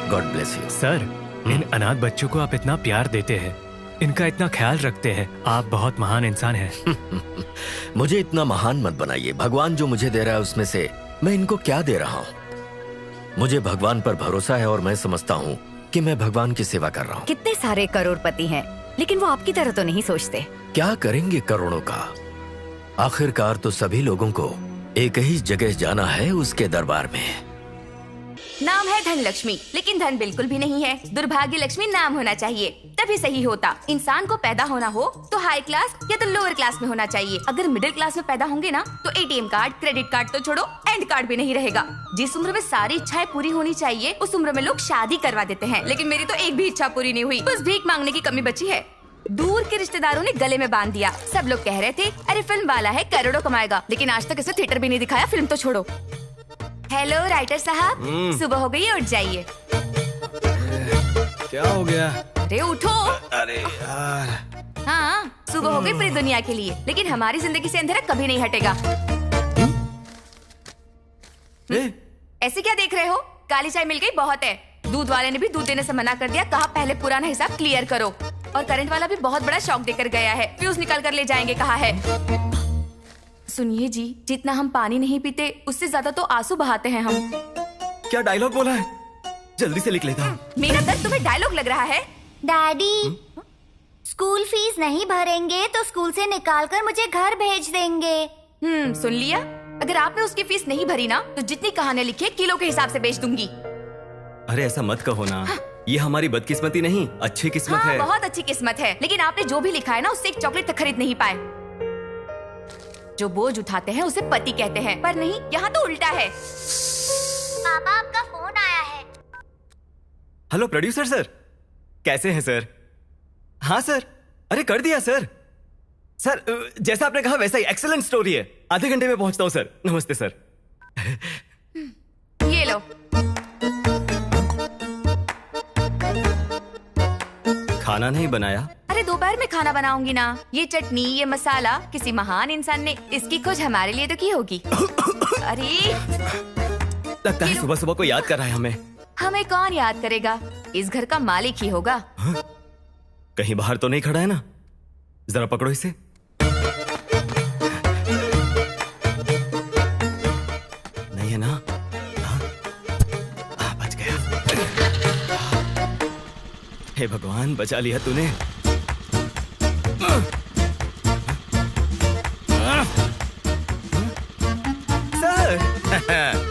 God bless you. Sir, इन अनाथ बच्चों को आप इतना प्यार देते हैं, इनका इतना ख्याल रखते हैं, आप बहुत महान इंसान हैं। मुझे इतना महान मत बनाइए। भगवान जो मुझे दे रहा है उसमें से मैं इनको क्या दे रहा हूँ? मुझे भगवान पर भरोसा है और मैं समझता हूँ कि मैं भगवान की सेवा कर रहा हूँ। कितने सारे करोड़पति हैं, लेकिन वो आपकी तरह तो नहीं सोचते। क्या करेंगे करोड़ों का? आखिरकार तो सभी लोगों को एक ही जगह जाना है, उसके दरबार में। नाम है धन लक्ष्मी, लेकिन धन बिल्कुल भी नहीं है। दुर्भाग्य लक्ष्मी नाम होना चाहिए, तभी सही होता। इंसान को पैदा होना हो तो हाई क्लास या तो लोअर क्लास में होना चाहिए। अगर मिडिल क्लास में पैदा होंगे ना तो एटीएम कार्ड, क्रेडिट कार्ड तो छोड़ो, एंड कार्ड भी नहीं रहेगा। जिस उम्र में सारी इच्छाएं पूरी होनी चाहिए उस उम्र में लोग शादी करवा देते हैं, लेकिन मेरी तो एक भी इच्छा पूरी नहीं हुई। बस भीख मांगने की कमी बची है। दूर के रिश्तेदारों ने गले में बांध दिया। सब लोग कह रहे थे अरे फिल्म वाला है, करोड़ों कमाएगा, लेकिन आज तक इसे थिएटर भी नहीं दिखाया, फिल्म तो छोड़ो। हेलो राइटर साहब, सुबह हो गई, उठ जाइए। क्या हो गया? अरे उठो। अरे यार। हाँ, सुबह हो गई पूरी दुनिया के लिए, लेकिन हमारी जिंदगी से अंधेरा कभी नहीं हटेगा। ऐसे क्या देख रहे हो? काली चाय मिल गई, बहुत है। दूध वाले ने भी दूध देने से मना कर दिया, कहा पहले पुराना हिसाब क्लियर करो। और करंट वाला भी बहुत बड़ा शॉक देकर गया है, फ्यूज निकाल कर ले जाएंगे कहा है। सुनिए जी, जितना हम पानी नहीं पीते उससे ज्यादा तो आंसू बहाते हैं हम। क्या डायलॉग बोला है? जल्दी से लिख लेता हूँ। मेरा दर्द तुम्हें डायलॉग लग रहा है? डैडी, स्कूल फीस नहीं भरेंगे तो स्कूल से निकाल कर मुझे घर भेज देंगे। सुन लिया? अगर आपने उसकी फीस नहीं भरी ना तो जितनी कहानियां लिखी है किलो के हिसाब से बेच दूंगी। अरे ऐसा मत कहो ना। ये हमारी बदकिस्मती नहीं, अच्छी किस्मत है। बहुत अच्छी किस्मत है, लेकिन आपने जो भी लिखा है ना उससे एक चॉकलेट तक खरीद नहीं पाए। जो बोझ उठाते हैं उसे पति कहते हैं, पर नहीं, यहाँ तो उल्टा है। पापा, आपका फोन आया है। हेलो प्रोड्यूसर सर, कैसे हैं सर? हाँ सर, अरे कर दिया सर। सर जैसा आपने कहा वैसा ही, एक्सीलेंट स्टोरी है। आधे घंटे में पहुंचता हूँ सर। नमस्ते सर। ये लो। खाना नहीं बनाया? अरे दोपहर में खाना बनाऊंगी ना। ये चटनी, ये मसाला किसी महान इंसान ने इसकी खोज हमारे लिए तो की होगी। अरे लगता है सुबह सुबह को याद कर रहा है हमें। हमें कौन याद करेगा, इस घर का मालिक ही होगा। कहीं बाहर तो नहीं खड़ा है ना? जरा पकड़ो इसे। नहीं है ना? बच गया। हे भगवान, बचा लिया तूने।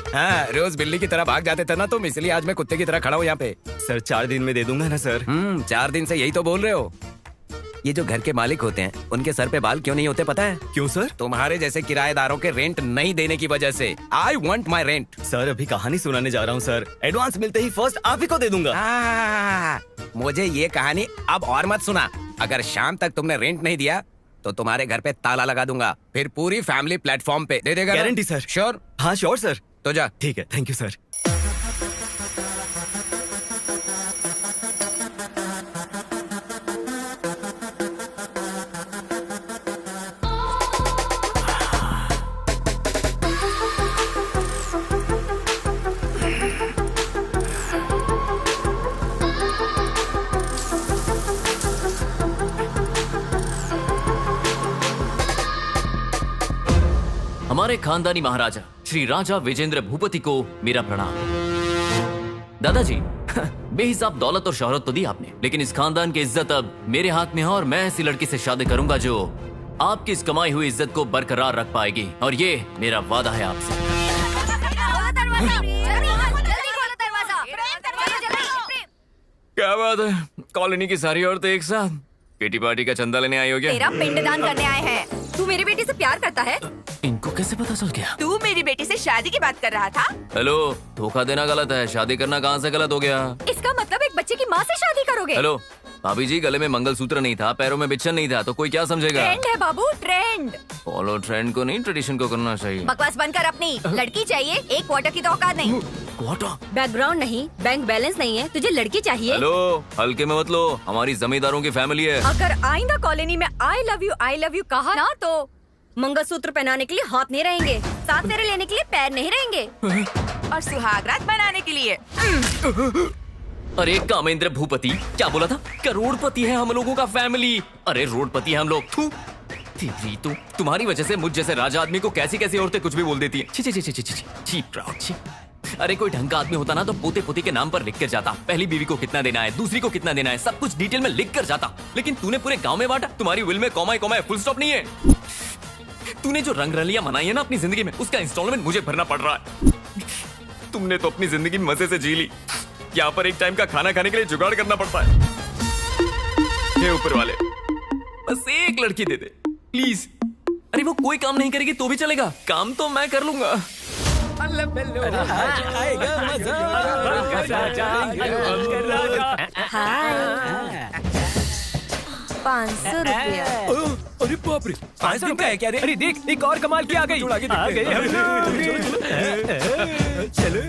हाँ, रोज बिल्ली की तरह भाग जाते थे ना तुम, इसलिए आज मैं कुत्ते की तरह खड़ा हूँ यहाँ पे। सर 4 दिन में दे दूंगा ना सर? 4 दिन से यही तो बोल रहे हो। ये जो घर के मालिक होते हैं उनके सर पे बाल क्यों नहीं होते पता है? क्यों सर? तुम्हारे जैसे किराएदारों के रेंट नहीं देने की वजह से। I want my rent. Sir अभी कहानी सुनाने जा रहा हूँ सर, एडवांस मिलते ही फर्स्ट आप ही को दे दूंगा। मुझे ये कहानी अब और मत सुना। अगर शाम तक तुमने रेंट नहीं दिया तो तुम्हारे घर पे ताला लगा दूंगा, फिर पूरी फैमिली प्लेटफॉर्म पे दे देगा। Guarantee sir? श्योर? हाँ श्योर सर। तो जा। ठीक है, थैंक यू सर। हमारे खानदानी महाराजा श्री राजा विजेंद्र भूपति को मेरा प्रणाम। दादाजी, बेहिसाब दौलत और शोहरत तो दी आपने, लेकिन इस खानदान की इज्जत अब मेरे हाथ में है और मैं ऐसी लड़की से शादी करूंगा जो आपकी इस कमाई हुई इज्जत को बरकरार रख पाएगी, और ये मेरा वादा है आपसे। क्या बात है, कॉलोनी की सारी औरतें एक साथ किटी पार्टी का चंदा लेने आई हो क्या? तेरा पिंडदान करने आए हैं। तू मेरी बेटी से प्यार करता है? इनको कैसे पता चल गया? तू मेरी बेटी से शादी की बात कर रहा था? हेलो, धोखा देना गलत है, शादी करना कहाँ से गलत हो गया? इसका मतलब एक बच्चे की माँ से शादी करोगे? हेलो भाभी जी, गले में मंगलसूत्र नहीं था, पैरों में बिच्छन नहीं था, तो कोई क्या समझेगा? ट्रेंड है बाबू, ट्रेंड। फॉलो ट्रेंड को नहीं, ट्रेडिशन को करना चाहिए। बकवास बंद कर अपनी। लड़की चाहिए, एक क्वार्टर की तो औकात नहीं। क्वार्टर? बैकग्राउंड नहीं, बैंक बैलेंस नहीं है, तुझे लड़की चाहिए। हेलो, हल्के में मत लो, हमारी जमींदारों की फैमिली है। अगर आइंदा कॉलोनी में आई लव यू कहा ना तो मंगलसूत्र पहनाने के लिए हाथ नहीं रहेंगे, साथ फेरे लेने के लिए पैर नहीं रहेंगे, और सुहागरात बनाने के लिए अरे कामेंद्र भूपति, क्या बोला था? करोड़पति है हम लोगों का फैमिली। अरे रोडपति है हम लोग। थू तू तुम्हारी वजह से मुझ जैसे राजा आदमी को कैसी कैसी औरतें कुछ भी बोल देती है। छी छी छी छी छी छी छी प्राउड छी। अरे कोई ढंग का आदमी होता ना तो पोते पोती के नाम पर लिख कर जाता, पहली बीवी को कितना देना है, दूसरी को कितना देना है, सब कुछ डिटेल में लिख कर जाता। लेकिन तूने पूरे गांव में बांटा। तुम्हारी विल में कॉमा कॉमा फुल स्टॉप नहीं है। तूने जो रंग रलियां मनाई है ना अपनी जिंदगी में, उसका इंस्टॉलमेंट मुझे भरना पड़ रहा है। तुमने तो अपनी जिंदगी मजे से जी ली। यहाँ पर एक टाइम का खाना खाने के लिए जुगाड़ करना पड़ता है। हे ऊपर वाले, बस एक लड़की दे दे प्लीज। अरे वो कोई काम नहीं करेगी तो भी चलेगा, काम तो मैं कर लूंगा। 500 रुपया। अरे बाप रे, 500 रुपया है क्या रे? अरे देख, एक और कमाल की आ गई। आ गई हम लोग। चलो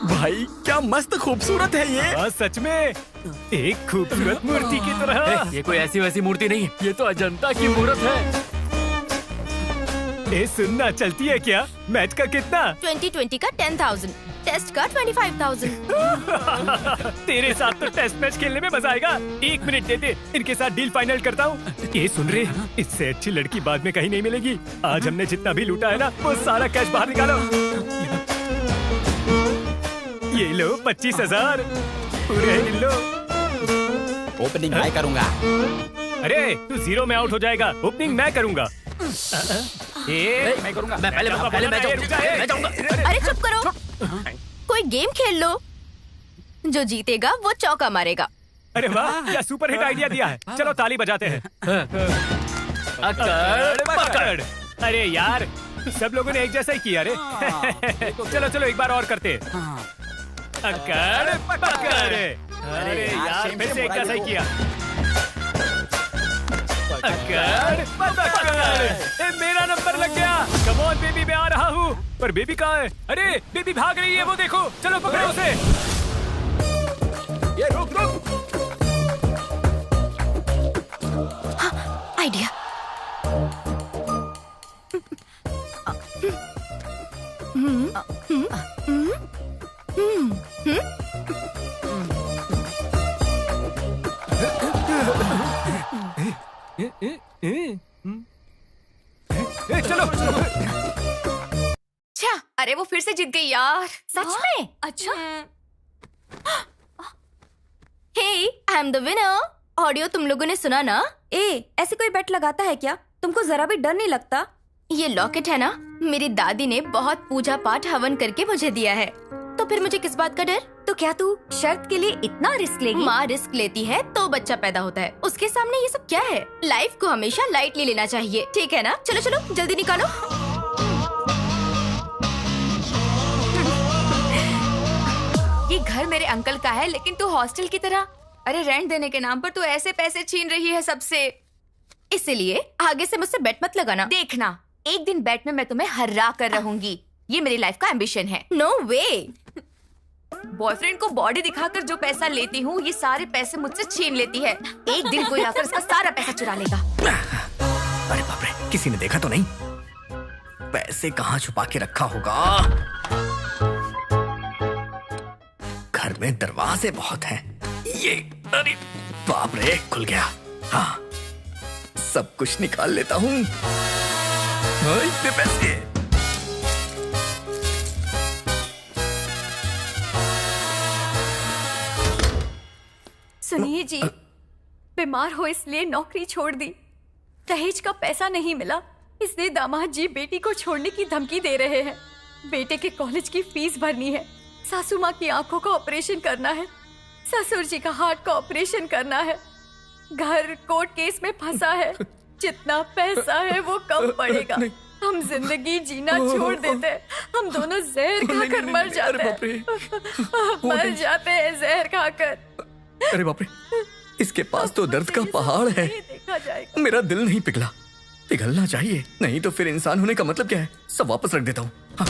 भाई, क्या मस्त खूबसूरत है ये। सच में एक खूबसूरत मूर्ति की तरह। ये कोई ऐसी वैसी मूर्ति नहीं, ये तो अजंता की मूर्त है। ए सुनना, चलती है क्या? मैच का कितना? 2020 का 10,000, टेस्ट का 25,000। तेरे साथ तो टेस्ट मैच खेलने में मजा आएगा। 1 मिनट दे दे, इनके साथ डील फाइनल करता हूँ। ये सुन रहे, इससे अच्छी लड़की बाद में कहीं नहीं मिलेगी। आज हमने जितना भी लूटा है ना, वो सारा कैश बाहर निकालो। ये लो 25,000 पूरे गिन लो। ओपनिंग मैं करूंगा। अरे तू 0 में आउट हो जाएगा, ओपनिंग मैं करूंगा। मैं करूंगा। मैं पहले मैं जाऊंगा। अरे चुप करो, कोई गेम खेल लो। जो जीतेगा वो चौका मारेगा। अरे वाह, क्या सुपर हिट आइडिया दिया है। चलो ताली बजाते हैं। पकड़। अरे यार, सब लोगों ने एक जैसा ही किया रे। चलो चलो एक बार और करते हैं। अकड़ पकड़। अरे यार, फिर से एक जैसा ही किया। अकड़ पकड़। मेरा नंबर लग गया। कम ऑन बेबी, मैं आ रहा हूँ। पर बेबी कहाँ है? अरे बेबी भाग रही है, वो देखो। चलो पकड़ो उसे। ये रुक। आइडिया। चलो। अच्छा, अरे वो फिर से जीत गई यार। सच में? अच्छा। Hey, I am the winner. Audio तुम लोगों ने सुना ना? ऐसे कोई बेट लगाता है क्या? तुमको जरा भी डर नहीं लगता? ये लॉकेट है ना, मेरी दादी ने बहुत पूजा पाठ हवन करके मुझे दिया है, तो फिर मुझे किस बात का डर? तो क्या तू शर्त के लिए इतना रिस्क लेगी? माँ रिस्क लेती है तो बच्चा पैदा होता है, उसके सामने ये सब क्या है? लाइफ को हमेशा लाइटली लेना चाहिए, ठीक है ना? चलो चलो जल्दी निकालो। ये घर मेरे अंकल का है, लेकिन तू हॉस्टल की तरह, अरे रेंट देने के नाम पर तू ऐसे पैसे छीन रही है सबसे। इसलिए आगे से मुझसे बेट मत लगाना। देखना, एक दिन बेट में मैं तुम्हें हरा कर रहूंगी। ये मेरी लाइफ का एम्बिशन है। नो वे। बॉयफ्रेंड को बॉडी दिखाकर जो पैसा लेती हूँ, ये सारे पैसे मुझसे छीन लेती है। एक दिन कोई आकर इसका सारा पैसा चुरा लेगा। अरे बाप रे, किसी ने देखा तो नहीं? पैसे कहाँ छुपा के रखा होगा? घर में दरवाजे बहुत हैं। ये, अरे बाप रे, खुल गया। हाँ, सब कुछ निकाल लेता हूँ। इतने पैसे। सुनिए जी, बीमार हो इसलिए नौकरी छोड़ दी। दहेज का पैसा नहीं मिला, इसलिए दामाद जी बेटी को छोड़ने की धमकी दे रहे हैं। बेटे के कॉलेज की फीस भरनी है, सासू माँ की आंखों का ऑपरेशन करना है, ससुर जी का हार्ट का ऑपरेशन करना है, घर कोर्ट केस में फंसा है। जितना पैसा है वो कम पड़ेगा। हम जिंदगी जीना छोड़ देते हैं, हम दोनों जहर खाकर मर जाते हैं। मर जाते हैं जहर खाकर। अरे बाप रे, इसके पास तो दर्द का पहाड़ है। देखा जाएगा। मेरा दिल नहीं पिघला, पिघलना चाहिए, नहीं तो फिर इंसान होने का मतलब क्या है? सब वापस रख देता हूँ। हाँ।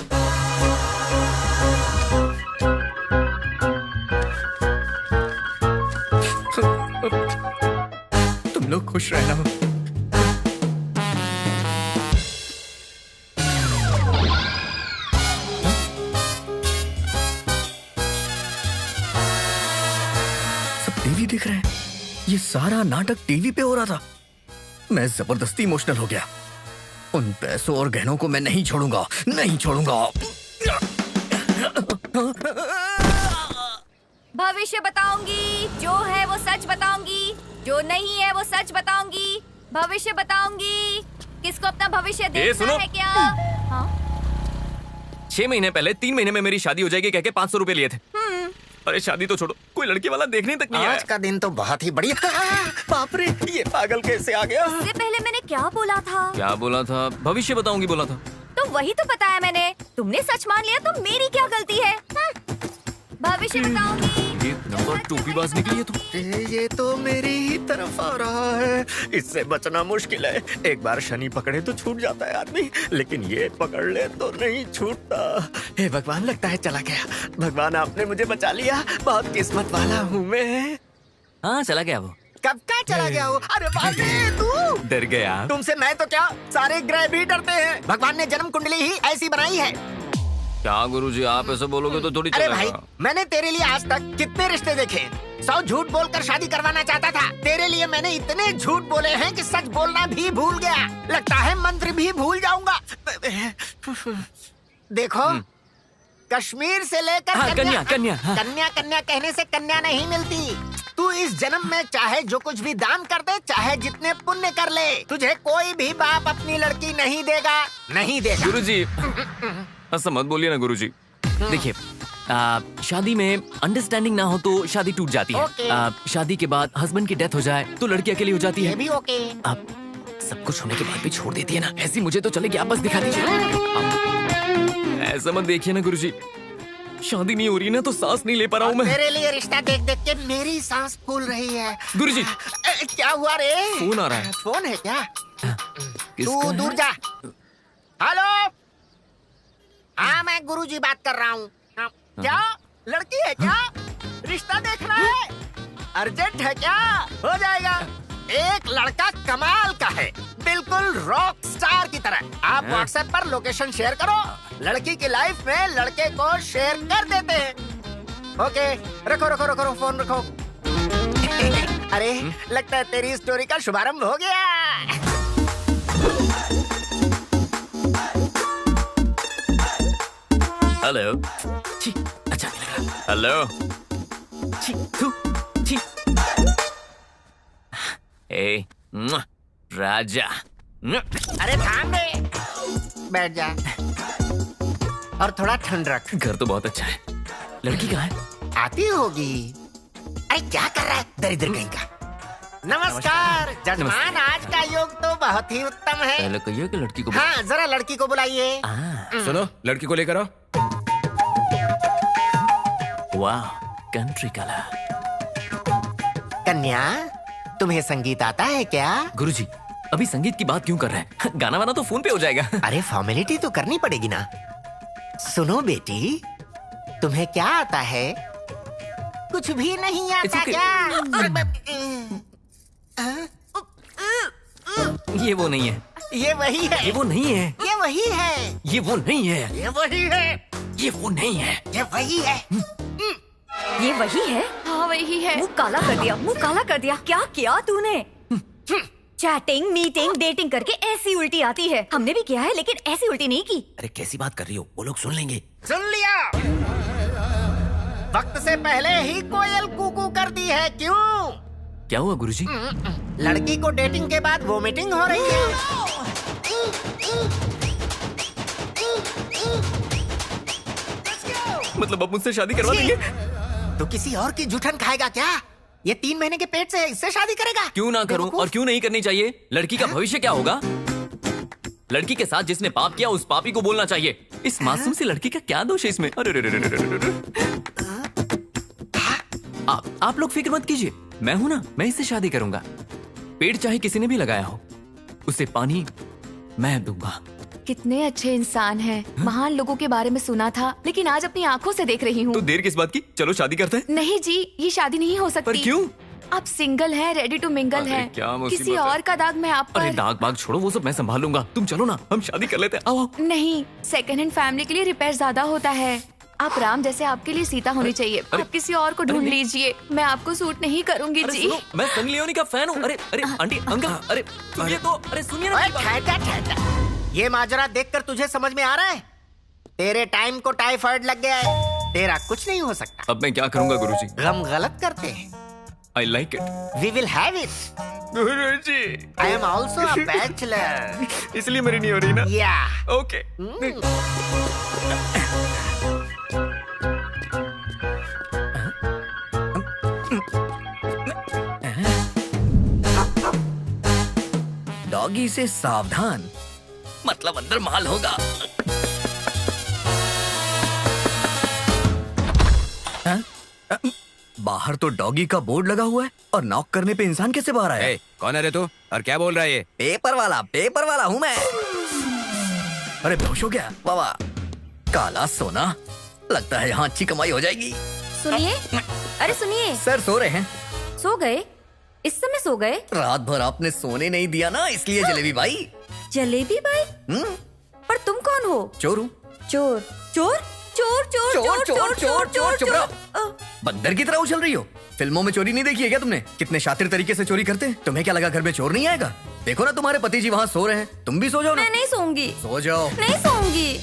तुम लोग खुश रहना। ही दिख रहे हैं। ये सारा नाटक टीवी पे हो रहा था। मैं जबरदस्ती इमोशनल हो गया। उन पैसों और गहनों को मैं नहीं छोड़ूंगा, नहीं छोड़ूंगा। भविष्य बताऊंगी, जो है वो सच बताऊंगी, जो नहीं है वो सच बताऊंगी। भविष्य बताऊंगी। किसको अपना भविष्य देखना है क्या? हाँ? 6 महीने पहले 3 महीने में मेरी शादी हो जाएगी कह के 500 रुपए लिए थे। अरे शादी तो छोड़ो, कोई लड़की वाला देखने तक नहीं आया। आज का दिन तो बहुत ही बढ़िया। बाप रे, ये पागल कैसे आ गया? इससे पहले मैंने क्या बोला था? क्या बोला था? भविष्य बताऊंगी बोला था। तो वही तो बताया मैंने। तुमने सच मान लिया तो मेरी क्या गलती है? भविष्य बताऊंगी। ये नंबर टोपीबाज निकली है तो। ये तो मेरी ही तरफ आ रहा है। इससे बचना मुश्किल है। एक बार शनि पकड़े तो छूट जाता है आदमी, लेकिन ये पकड़ ले तो नहीं छूटता। हे भगवान, लगता है चला गया। भगवान, आपने मुझे बचा लिया। बहुत किस्मत वाला हूँ मैं। हाँ, चला गया वो। कब का चला गया हो? अरे बाप रे, तू डर गया। तुमसे मैं तो क्या, सारे ग्रह भी डरते हैं। भगवान ने जन्म कुंडली ही ऐसी बनाई है। क्या गुरुजी, आप ऐसे बोलोगे तो थोड़ी अरे चलेगा। भाई, मैंने तेरे लिए आज तक कितने रिश्ते देखे। 100 झूठ बोलकर शादी करवाना चाहता था। तेरे लिए मैंने इतने झूठ बोले हैं कि सच बोलना भी भूल गया। लगता है मंत्र भी भूल जाऊंगा। देखो, कश्मीर से लेकर हाँ, कन्या, कन्या, हाँ। कन्या कन्या कहने से कन्या नहीं मिलती। तू इस जन्म में चाहे जो कुछ भी दान कर दे, चाहे जितने पुण्य कर ले, तुझे कोई भी बाप अपनी लड़की नहीं देगा, नहीं देगा। गुरुजी, ऐसा मत बोलिए ना गुरुजी। देखिए, शादी में अंडरस्टैंडिंग ना हो तो शादी टूट जाती है। ओके। शादी के बाद हस्बैंड की डेथ हो जाए तो लड़की अकेली हो जाती ये है। भी ओके। आप सब कुछ होने के बाद भी छोड़ देती है ना, ऐसी मुझे तो चलेगी, आप बस दिखा दीजिए। ऐसा मत देखिए ना गुरुजी, शादी नहीं हो रही ना तो सांस नहीं ले पा रहा हूँ मैं। तेरे लिए रिश्ता देख देख के मेरी सांस फूल रही है। गुरुजी, क्या हुआ रे? फोन आ रहा है। फोन है क्या? किसका तू है? दूर जा। हेलो, हाँ मैं गुरुजी बात कर रहा हूँ। क्या लड़की है क्या? रिश्ता देखना है? अर्जेंट है क्या? हो जाएगा। एक लड़का कमाल का है, बिल्कुल रॉक स्टार की तरह। आप व्हाट्सएप पर लोकेशन शेयर करो, लड़की की लाइफ में लड़के को शेयर कर देते हैं। ओके, रखो रखो रखो, फोन रखो। अरे, लगता है तेरी स्टोरी का शुभारंभ हो गया। हेलो। छी, अच्छा नहीं लग रहा। हेलो। छी, थू, छी। ए, राजा। अरे थाम रे, बैठ जा और थोड़ा ठंड रख। घर तो बहुत अच्छा है। लड़की कहाँ है? आती होगी। अरे क्या कर रहा है दरिद्र कहीं का? नमस्कार जजमान, आज का योग तो बहुत ही उत्तम है। पहले कहिए कि लड़की को। हाँ, जरा लड़की को बुलाइए। सुनो, लड़की को लेकर आओ। वाह, कंट्री कलर। कन्या, तुम्हें संगीत आता है क्या? गुरुजी, अभी संगीत की बात क्यों कर रहे हैं? गाना वाना तो फोन पे हो जाएगा। अरे फॉर्मेलिटी तो करनी पड़ेगी ना। सुनो बेटी, तुम्हें क्या आता है? कुछ भी नहीं आता okay. क्या? ये वो नहीं है। ये वही है। ये वो नहीं है। ये वही है। ये वो नहीं है। ये वही है। ये वो नहीं है। ये वही है। ये वही है? हाँ वही है। मुंह काला कर दिया, मुंह काला कर दिया। क्या किया तूने? चैटिंग, मीटिंग, डेटिंग करके ऐसी उल्टी आती है। हमने भी किया है लेकिन ऐसी उल्टी नहीं की। अरे कैसी बात कर रही हो, वो लोग सुन लेंगे। सुन लिया। वक्त से पहले ही कोयल कूकू कर दी है, क्यों? क्या हुआ गुरुजी? लड़की को डेटिंग के बाद वोमिटिंग हो रही है। मतलब अब मुझसे शादी करवा देंगे? तो किसी और की जूठन खाएगा क्या? ये 3 महीने के पेट से इससे शादी करेगा? क्यों ना करूं, और क्यों नहीं करनी चाहिए? लड़की का भविष्य क्या होगा? लड़की के साथ जिसने पाप किया उस पापी को बोलना चाहिए। इस मासूम सी लड़की का क्या दोष है इसमें? अरे आप लोग फिक्र मत कीजिए, मैं हूं ना, मैं इससे शादी करूंगा। पेड़ चाहे किसी ने भी लगाया हो, उसे पानी मैं दूंगा। कितने अच्छे इंसान हैं। महान लोगों के बारे में सुना था, लेकिन आज अपनी आंखों से देख रही हूँ। तो देर किस बात की? चलो शादी करते हैं। नहीं जी, ये शादी नहीं हो सकती। पर क्यों? आप सिंगल हैं, रेडी टू मिंगल अरे हैं। क्या मुसीबत किसी है। और का दाग मैं आप अरे पर। दाग बाग छोड़ो, वो सब मैं संभाल लूंगा। तुम चलो ना, हम शादी कर लेते हैं। आओ। नहीं, सेकंड हैंड फैमिली के लिए रिपेयर ज्यादा होता है। आप राम जैसे आपके लिए सीता होनी चाहिए। आप किसी और को ढूंढ लीजिए, मैं आपको सूट नहीं करूंगी अरे जी। सुनो, मैं सनी लियोनी का फैन हूँ। अरे अरे आंटी अंकल, अरे सुनिए तो, अरे सुनिए ना ओए, मेरी बात। ठहर। ये माजरा देखकर तुझे समझ में आ रहा है? तेरे टाइम को टाइफाइड लग गया है, तेरा कुछ नहीं हो सकता। अब मैं क्या करूंगा गुरुजी? गम गलत करते हैं। I like it. We will have it. Guruji, I am also a bachelor. इसलिए मेरी नहीं हो रही ना? या ओके। डॉगी से सावधान, मतलब अंदर माल होगा। बाहर तो डॉगी का बोर्ड लगा हुआ है और नॉक करने पे इंसान कैसे बाहर आया? ए, कौन है रे तू और क्या बोल रहा है ये? पेपर वाला हूँ मैं। अरे बेहोश हो गया बाबा? काला सोना, लगता है यहाँ अच्छी कमाई हो जाएगी। सुनिए, अरे सुनिए। सर सो रहे हैं। सो गए? इस समय सो गए? रात भर आपने सोने नहीं दिया ना, इसलिए जलेबी भाई। जलेबी भाई? पर तुम कौन हो? चोर हूँ। चोर चोर चोर चोर चोर चोर चोर चुप रहो। बंदर की तरह उछल रही हो। फिल्मों में चोरी नहीं देखी है क्या तुमने? कितने शातिर तरीके से चोरी करते हैं। तुम्हें क्या लगा घर में चोर नहीं आएगा? देखो ना तुम्हारे पति जी वहाँ सो रहे हैं, तुम भी सो जाओ ना। मैं नहीं सोऊंगी। सो जाओ। नहीं सोऊंगी।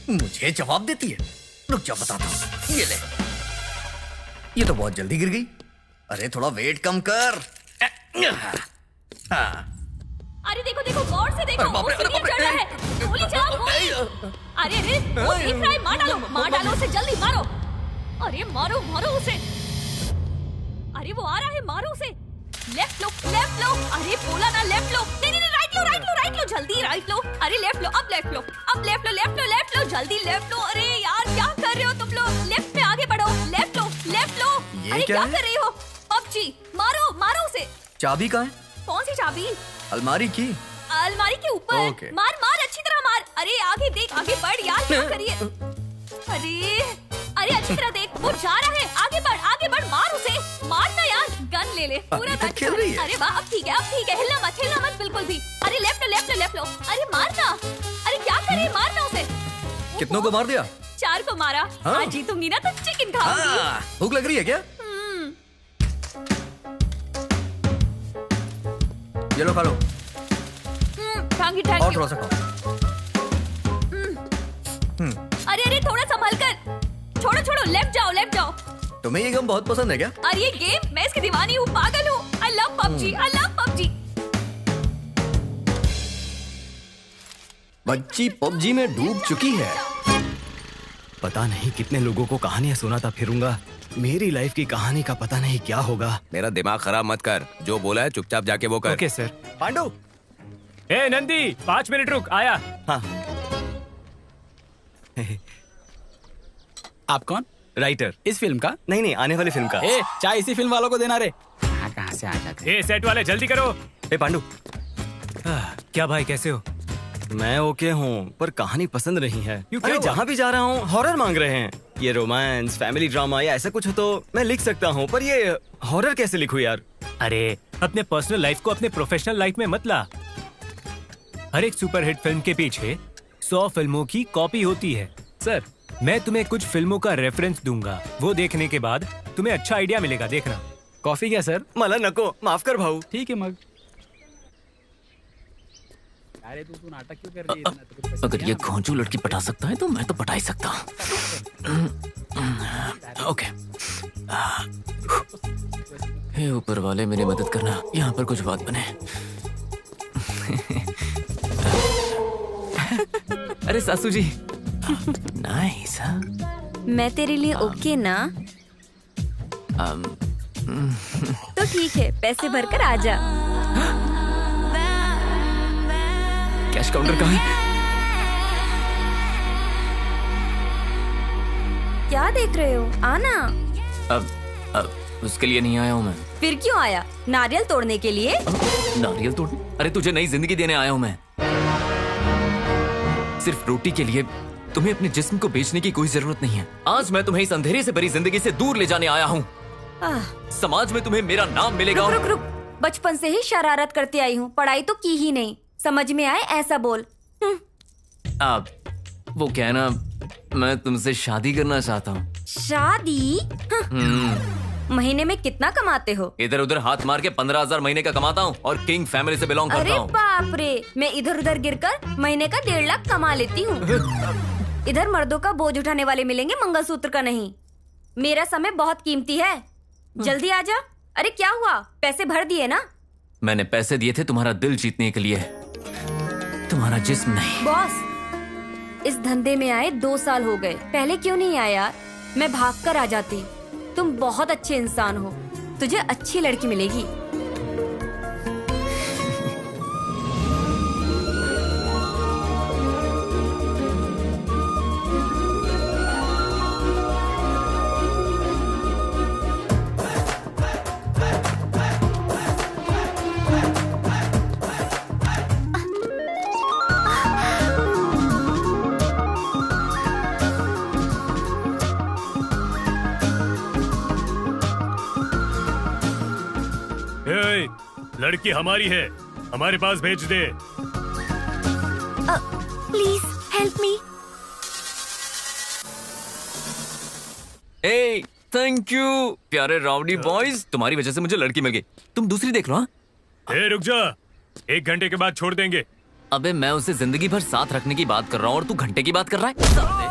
मुझे जवाब देती है। रुक जाओ बताता हूँ। ये ले, ये तो बहुत जल्दी गिर गई। अरे थोड़ा वेट कम कर। अरे देखो देखो, गौर से देखो, वो सीढ़ियाँ चढ़ रहा है। गोली चलाओ, गोली। अरे अरे, वो दिख रहा है, मार डालो उसे, जल्दी मारो। अरे मारो मारो उसे। अरे वो आ रहा है, मारो उसे। लेफ्ट लो। अरे बोला ना लेफ्ट लो। नहीं नहीं, राइट लो, जल्दी राइट लो। अरे लेफ्ट लो, अब लेफ्ट लो, जल्दी लेफ्ट लो। अरे यार क्या कर रहे हो तुम लोग? लेफ्ट में आगे बढ़ो, लेफ्ट लो। अरे क्या कर रही हो? पबजी, मारो उसे। चाबी कहाँ है? कौन सी चाबी? अलमारी की के ऊपर। ओके। मार अच्छी तरह मार। अरे आगे देख, आगे बढ़ यार, क्या करिए? अरे अच्छी तरह देख, वो जा रहा है। आगे बढ़, मार उसे। मारना यार, गन ले पूरा तक खेल रही है। अरे वाह, अब ठीक है। हिलना मत बिल्कुल भी। अरे लेफ्ट लो। अरे मारना। अरे क्या करे, मारना उसे। कितनों को मार दिया? 4 को मारा। हाँ। आज जीतूंगी ना तो चिकन खाऊंगी। भूख लग रही है क्या? ये लो खा लो। थैंक और यू। थोड़ा सा खाओ। अरे थोड़ा संभल कर। छोड़ो, लेफ्ट जाओ। तुम्हें ये गेम बहुत पसंद है क्या? अरे ये गेम, मैं इसकी दीवानी हूँ, पागल हूँ। I love PUBG. बच्ची पबजी में डूब चुकी है। पता नहीं कितने लोगों को कहानियां सुनाता फिरूंगा। मेरी लाइफ की कहानी का पता नहीं क्या होगा। मेरा दिमाग खराब मत कर, जो बोला है चुपचाप जाके वो कर। Okay sir. पांडु। ए नंदी, 5 मिनट रुक, आया। हाँ। आप कौन? राइटर। इस फिल्म का? नहीं, आने वाली फिल्म का। ए, चाय इसी फिल्म वालों को देना रे। कहाँ से आ जाते? ए सेट वाले, जल्दी करो। ए पांडु। क्या भाई, कैसे हो? मैं ओके हूँ, पर कहानी पसंद नहीं है। क्यों, अरे क्या हुआ? जहाँ भी जा रहा हूँ हॉरर मांग रहे हैं। ये रोमांस, फैमिली ड्रामा या ऐसा कुछ हो तो मैं लिख सकता हूँ, पर ये हॉरर कैसे लिखूं यार? अरे अपने पर्सनल लाइफ को अपने प्रोफेशनल लाइफ में मत ला। हर एक सुपरहिट फिल्म के पीछे 100 फिल्मों की कॉपी होती है। सर, मैं तुम्हें कुछ फिल्मों का रेफरेंस दूंगा, वो देखने के बाद तुम्हें अच्छा आइडिया मिलेगा, देखना। कॉफी क्या सर? मला नको, माफ कर भाऊ। ठीक है मग। अरे तू नाटक क्यों कर रही है? अगर ये घोंचू लड़की पटा सकता है तो मैं तो पटा ही सकता हूँ। ओके। हे ऊपर वाले, मेरी मदद करना, यहाँ पर कुछ बात बने। अरे सासू जी। नाइस। मैं तेरे लिए ओके ना? तो ठीक है, पैसे भरकर आ जा। कैश काउंटर कहाँ है? क्या देख रहे हो? आना। अब उसके लिए नहीं आया हूँ मैं। फिर क्यों आया? नारियल तोड़ने के लिए? नारियल तोड़ने? अरे तुझे नई जिंदगी देने आया हूँ मैं। सिर्फ रोटी के लिए तुम्हें अपने जिस्म को बेचने की कोई जरूरत नहीं है। आज मैं तुम्हें इस अंधेरे से भरी जिंदगी से दूर ले जाने आया हूँ। समाज में तुम्हें मेरा नाम मिलेगा। रुक। बचपन से ही शरारत करती आई हूँ, पढ़ाई तो की ही नहीं। समझ में आए ऐसा बोल। वो क्या है ना, मैं तुमसे शादी करना चाहता हूँ। शादी? महीने में कितना कमाते हो? इधर उधर हाथ मार के 15,000 महीने का कमाता हूँ और किंग फैमिली से बिलोंग करता अरे हूँ। बाप रे, मैं इधर उधर गिरकर महीने का 1.5 लाख कमा लेती हूँ। इधर मर्दों का बोझ उठाने वाले मिलेंगे, मंगलसूत्र का नहीं। मेरा समय बहुत कीमती है, जल्दी आ जा। अरे क्या हुआ, पैसे भर दिए ना? मैंने पैसे दिए थे तुम्हारा दिल जीतने के लिए, तुम्हारा जिस्म नहीं। बॉस, इस धंधे में आए 2 साल हो गए, पहले क्यों नहीं आया यार? मैं भाग कर आ जाती। तुम बहुत अच्छे इंसान हो, तुझे अच्छी लड़की मिलेगी। लड़की हमारी है, हमारे पास भेज दे। Please help me. ए, थैंक यू प्यारे राउडी बॉयज, तुम्हारी वजह से मुझे लड़की मिल गई। तुम दूसरी देख लो। हाँ, रुक जा, 1 घंटे के बाद छोड़ देंगे। अबे मैं उसे जिंदगी भर साथ रखने की बात कर रहा हूँ और तू घंटे की बात कर रहा है।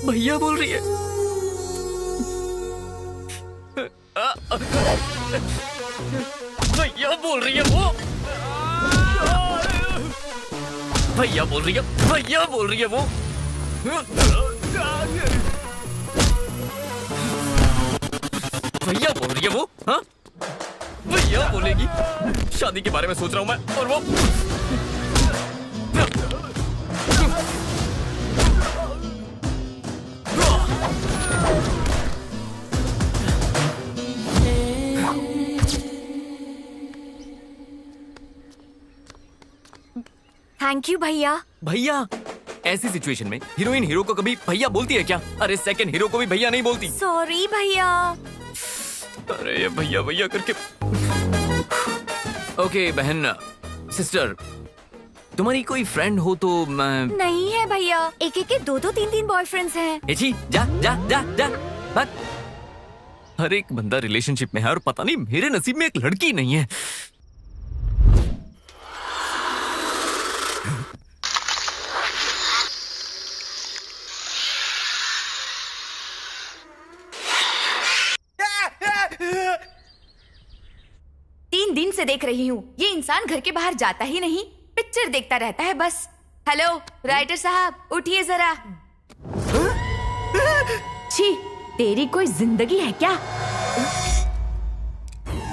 भैया बोल रही है। भैया बोल रही है वो। भैया बोल रही है, भैया बोल रही है वो। भैया बोल रही है वो। हाँ, भैया बोलेगी। शादी के बारे में सोच रहा हूं मैं और वो। थैंक यू भैया। भैया, ऐसी सिचुएशन में हीरोइन हीरो को कभी भैया बोलती है क्या? अरे सेकंड हीरो को भी भैया नहीं बोलती। सॉरी भैया। अरे ये भैया भैया करके। ओके बहन, सिस्टर, तुम्हारी कोई फ्रेंड हो तो मैं। नहीं है भैया, एक एक के 2-2 3-3 बॉयफ्रेंड्स हैं। जी, जा जा जा जा बस। हर एक बंदा रिलेशनशिप में है और पता नहीं मेरे नसीब में एक लड़की नहीं है। दिन से देख रही हूँ, ये इंसान घर के बाहर जाता ही नहीं, पिक्चर देखता रहता है बस। हेलो राइटर साहब, उठिए जरा। छी, तेरी कोई जिंदगी है क्या?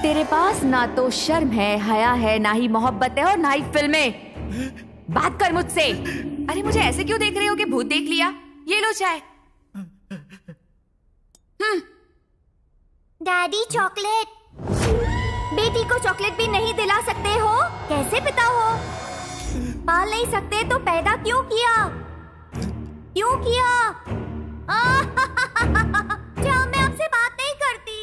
तेरे पास ना तो शर्म है, हया है, ना ही मोहब्बत है और ना ही फिल्में। बात कर मुझसे। अरे मुझे ऐसे क्यों देख रहे हो कि भूत देख लिया? ये लो चाय। Daddy chocolate. बेटी को चॉकलेट भी नहीं दिला सकते हो? कैसे पिता हो? पाल नहीं सकते तो पैदा क्यों किया? क्यों किया? क्या मैं आपसे बात नहीं करती?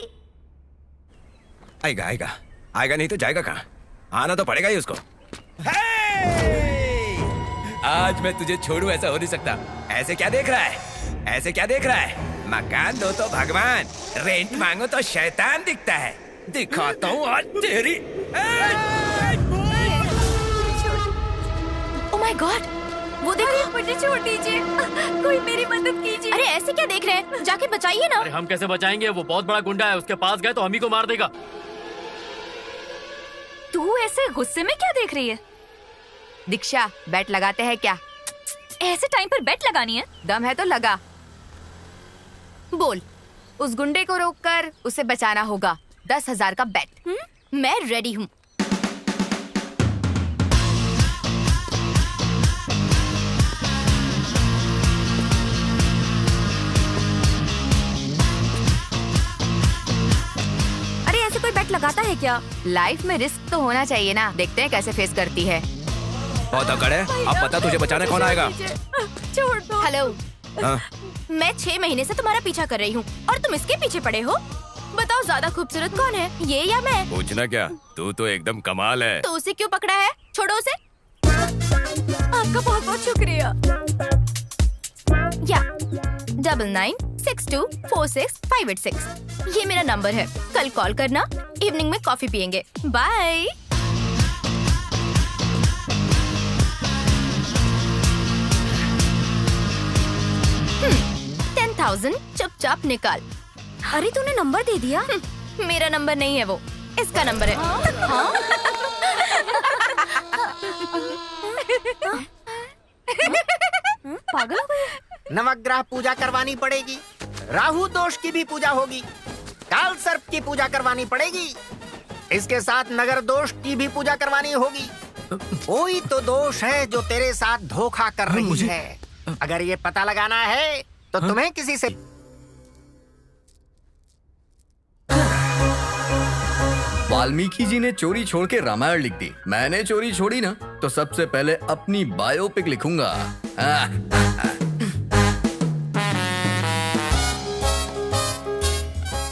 आएगा आएगा आएगा, नहीं तो जाएगा कहाँ? आना तो पड़ेगा ही उसको। आज मैं तुझे छोड़ूं ऐसा हो नहीं सकता। ऐसे क्या देख रहा है? ऐसे क्या देख रहा है? मकान दो तो भगवान, रेंट मांगो तो शैतान दिखता है। दिखाता हूँ आज तेरी। ओह माय गॉड, वो देखो, मुझे छोड़ दीजिए, कोई मेरी मदद कीजिए। अरे ऐसे क्या देख रहे हैं, जाके बचाइए ना। अरे हम कैसे बचाएंगे, वो बहुत बड़ा गुंडा है, उसके पास गए तो हम ही को मार देगा। तू ऐसे गुस्से में क्या देख रही है? दीक्षा, बैट लगाते हैं क्या? ऐसे टाइम पर बैट लगानी है? दम है तो लगा। बोल, उस गुंडे को रोककर उसे बचाना होगा। 10,000 का बैट। मैं रेडी हूँ। अरे ऐसे कोई बैट लगाता है क्या? लाइफ में रिस्क तो होना चाहिए ना, देखते हैं कैसे फेस करती है। बहुत अकड़ है, अब बता तुझे बचाने कौन आएगा? छोड़ दो। हेलो, हाँ? मैं 6 महीने से तुम्हारा पीछा कर रही हूँ और तुम इसके पीछे पड़े हो। बताओ ज्यादा खूबसूरत कौन है, ये या मैं? पूछना क्या, तू तो एकदम कमाल है। तो उसे क्यों पकड़ा है? छोड़ो उसे। आपका बहुत बहुत शुक्रिया। या 9962465886 ये मेरा नंबर है। कल कॉल करना, इवनिंग में कॉफी पियेंगे। बाय। चुपचाप निकाल। अरे तूने नंबर दे दिया? मेरा नंबर नहीं है वो, इसका नंबर है। हाँ? पागल हो गई? नवग्रह पूजा करवानी पड़ेगी, राहु दोष की भी पूजा होगी, काल सर्प की पूजा करवानी पड़ेगी, इसके साथ नगर दोष की भी पूजा करवानी होगी। कोई तो दोष है जो तेरे साथ धोखा कर रही है। अगर ये पता लगाना है तो तुम्हें किसी से वाल्मीकि जी ने चोरी छोड़ के रामायण लिख दी, मैंने चोरी छोड़ी ना तो सबसे पहले अपनी बायोपिक लिखूंगा।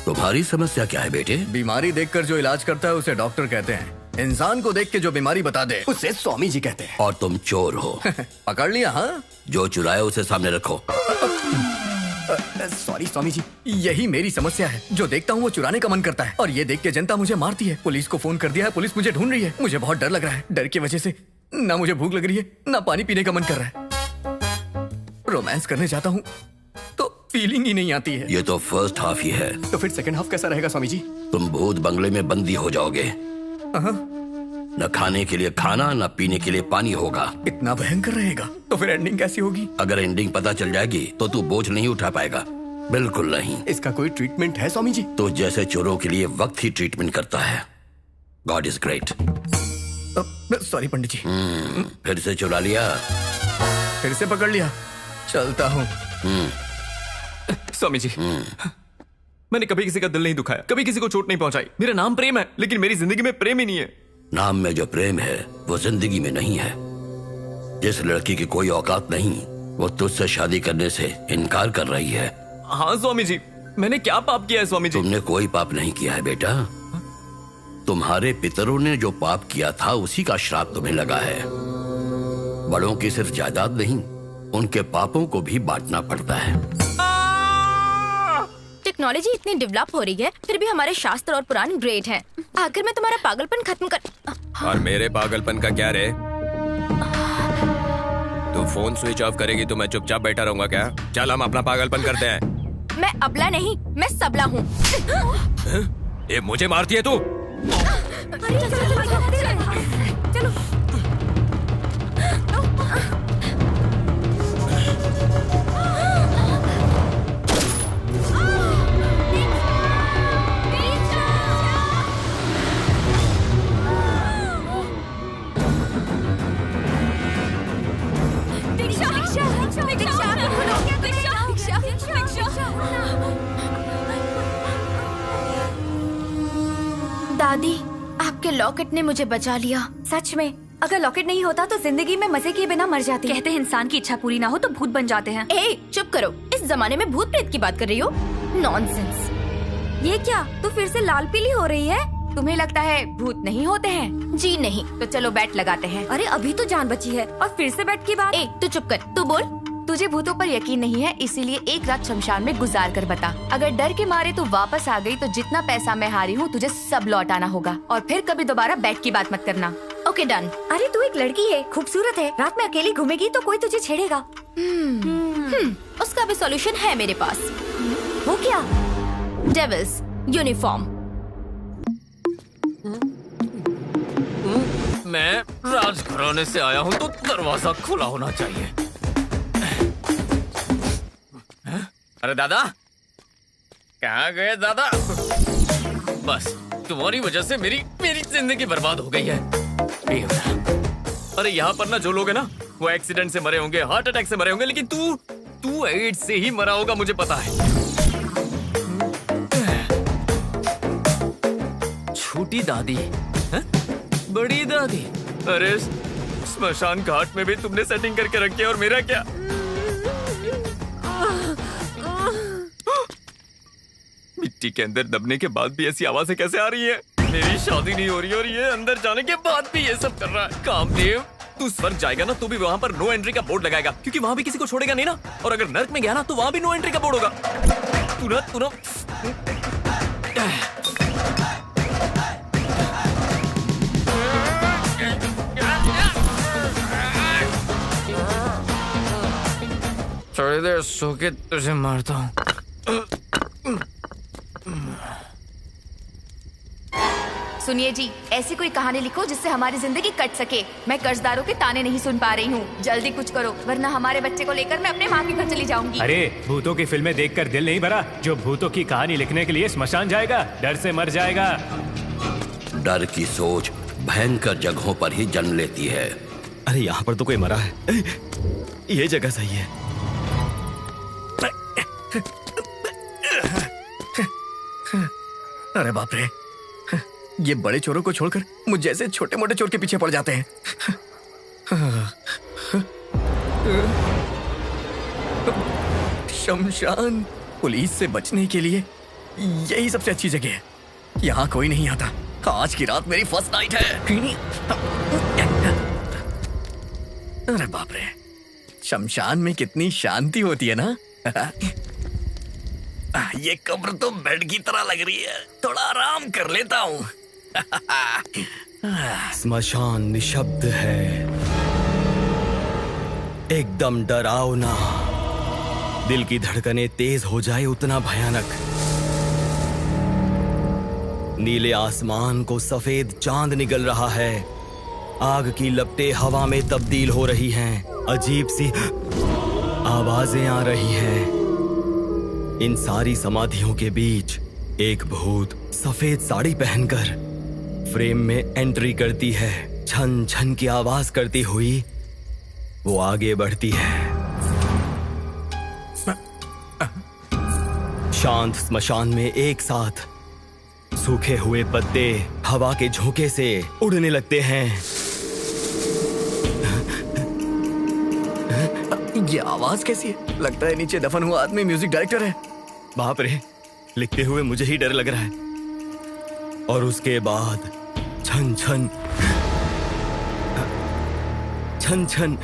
तुम्हारी समस्या क्या है बेटे? बीमारी देखकर जो इलाज करता है उसे डॉक्टर कहते हैं, इंसान को देख के जो बीमारी बता दे उसे स्वामी जी कहते हैं। और तुम चोर हो। पकड़ लिया? हाँ, जो चुराए उसे सामने रखो। सॉरी स्वामी जी, यही मेरी समस्या है, जो देखता हूँ वो चुराने का मन करता है और ये देख के जनता मुझे मारती है। पुलिस को फोन कर दिया है, पुलिस मुझे ढूंढ रही है। मुझे बहुत डर लग रहा है, डर की वजह से ना मुझे भूख लग रही है ना पानी पीने का मन कर रहा है। रोमांस करने जाता हूँ तो फीलिंग ही नहीं आती है। ये तो फर्स्ट हाफ ही है, तो फिर सेकंड हाफ कैसा रहेगा स्वामी जी? तुम भूत बंगले में बंदी हो जाओगे। न खाने के लिए खाना न पीने के लिए पानी होगा। इतना भयंकर रहेगा तो फिर एंडिंग कैसी होगी? अगर एंडिंग पता चल जाएगी तो तू बोझ नहीं उठा पाएगा। बिल्कुल नहीं। इसका कोई ट्रीटमेंट है स्वामी जी? तो जैसे चोरों के लिए वक्त ही ट्रीटमेंट करता है। God is great. सॉरी पंडित जी। फिर से चुरा लिया, फिर से पकड़ लिया, चलता हूँ। स्वामी जी, मैंने कभी किसी का दिल नहीं दुखाया, कभी किसी को चोट नहीं पहुंचाई। मेरा नाम प्रेम है, लेकिन मेरी जिंदगी में प्रेम ही नहीं है। नाम में जो प्रेम है वो जिंदगी में नहीं है। जिस लड़की की कोई औकात नहीं वो तुझसे शादी करने से इनकार कर रही है। हाँ स्वामी जी, मैंने क्या पाप किया है स्वामी जी? तुमने कोई पाप नहीं किया है बेटा। तुम्हारे पितरों ने जो पाप किया था उसी का श्राप तुम्हें लगा है। बड़ों की सिर्फ जायदाद नहीं, उनके पापों को भी बांटना पड़ता है। टेक्नोलॉजी इतनी डेवलप हो रही है, फिर भी हमारे शास्त्र और पुराण ग्रेट हैं। आखिर में तुम्हारा पागलपन खत्म कर। और मेरे पागलपन का क्या रे? तू फोन स्विच ऑफ करेगी तो मैं चुपचाप बैठा रहूंगा क्या? चल हम अपना पागलपन करते हैं। मैं अबला नहीं, मैं सबला हूँ। ये मुझे मारती है तू? चलो। दादी, आपके लॉकेट ने मुझे बचा लिया। सच में, अगर लॉकेट नहीं होता तो जिंदगी में मजे किए बिना मर जाती। कहते हैं इंसान की इच्छा पूरी ना हो तो भूत बन जाते हैं। ए, चुप करो। इस जमाने में भूत प्रेत की बात कर रही हो? नॉनसेंस। ये क्या, तू फिर से लाल पीली हो रही है? तुम्हें लगता है भूत नहीं होते हैं? जी नहीं। तो चलो बैट लगाते हैं। अरे अभी तो जान बची है और फिर से बैट की बात। ए, तू चुप कर, तू बोल। तुझे भूतों पर यकीन नहीं है, इसीलिए एक रात शमशान में गुजार कर बता। अगर डर के मारे तू वापस आ गई तो जितना पैसा मैं हारी हूँ तुझे सब लौटाना होगा, और फिर कभी दोबारा बैट की बात मत करना। Okay done. अरे तू एक लड़की है, खूबसूरत है, रात में अकेली घूमेगी तो कोई तुझे छेड़ेगा। उसका भी सॉल्यूशन है मेरे पास। वो क्या? Devil's uniform. मैं राजघराने से आया हूँ तो दरवाजा खुला होना चाहिए। अरे दादा, कहाँ गए दादा? बस तुम्हारी वजह से मेरी जिंदगी बर्बाद हो गई है। अरे यहाँ पर ना जो लोग हैं ना, वो एक्सीडेंट से मरे होंगे, हार्ट अटैक से मरे होंगे, लेकिन तू एड्स से ही मरा होगा, मुझे पता है। छोटी दादी है? बड़ी दादी? अरे स्मशान घाट में भी तुमने सेटिंग करके रखी है, और मेरा क्या? मिट्टी के अंदर दबने के बाद भी ऐसी आवाजें कैसे आ रही है? मेरी शादी नहीं हो रही और ये अंदर जाने के बाद भी ये सब कर रहा है। कामदेव, तू स्वर्ग जाएगा ना तो भी वहाँ पर नो एंट्री का बोर्ड लगाएगा, क्योंकि वहाँ भी किसी को छोड़ेगा नहीं ना। और अगर नर्क में गया ना तो वहाँ भी नो एंट्री का बोर्ड होगा। तू ना थोड़ी देर सो के तुझे मारता हूँ। सुनिए जी, ऐसी कोई कहानी लिखो जिससे हमारी जिंदगी कट सके। मैं कर्जदारों के ताने नहीं सुन पा रही हूँ। जल्दी कुछ करो, वरना हमारे बच्चे को लेकर मैं अपने माँ के घर चली जाऊंगी। अरे भूतों की फिल्में देखकर दिल नहीं भरा? जो भूतों की कहानी लिखने के लिए श्मशान जाएगा, डर से मर जाएगा। डर की सोच भयंकर जगहों पर ही जन्म लेती है। अरे यहाँ पर तो कोई मरा है, ये जगह सही है। अरे बाप रे, ये बड़े चोरों को छोड़कर मुझ जैसे छोटे मोटे चोर के पीछे पड़ जाते हैं। शमशान पुलिस से बचने के लिए यही सबसे अच्छी जगह है। यहाँ कोई नहीं आता। आज की रात मेरी फर्स्ट नाइट है। अरे बाप रे, शमशान में कितनी शांति होती है ना। ये कब्र तो बेड की तरह लग रही है, थोड़ा आराम कर लेता हूँ। स्मशान निशब्द है, एकदम डरावना। दिल की धड़कनें तेज हो जाए उतना भयानक। नीले आसमान को सफेद चांद निगल रहा है। आग की लपटें हवा में तब्दील हो रही हैं। अजीब सी आवाजें आ रही हैं। इन सारी समाधियों के बीच एक भूत सफेद साड़ी पहनकर फ्रेम में एंट्री करती है। छन छन की आवाज करती हुई वो आगे बढ़ती है। शांत स्मशान में एक साथ सूखे हुए पत्ते हवा के झोंके से उड़ने लगते हैं। ये आवाज कैसी है? लगता है नीचे दफन हुआ आदमी म्यूजिक डायरेक्टर है। बाप रे, लिखते हुए मुझे ही डर लग रहा है। और उसके बाद छन छन छन छन।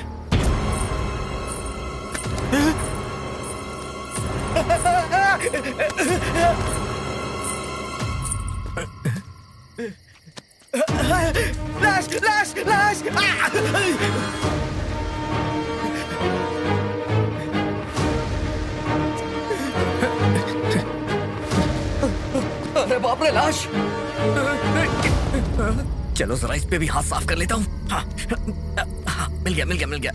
लाश लाश लाश। अरे बाप रे, लाश। चलो जरा इस पे भी हाथ साफ कर लेता हूँ। हाँ, मिल गया मिल गया मिल गया।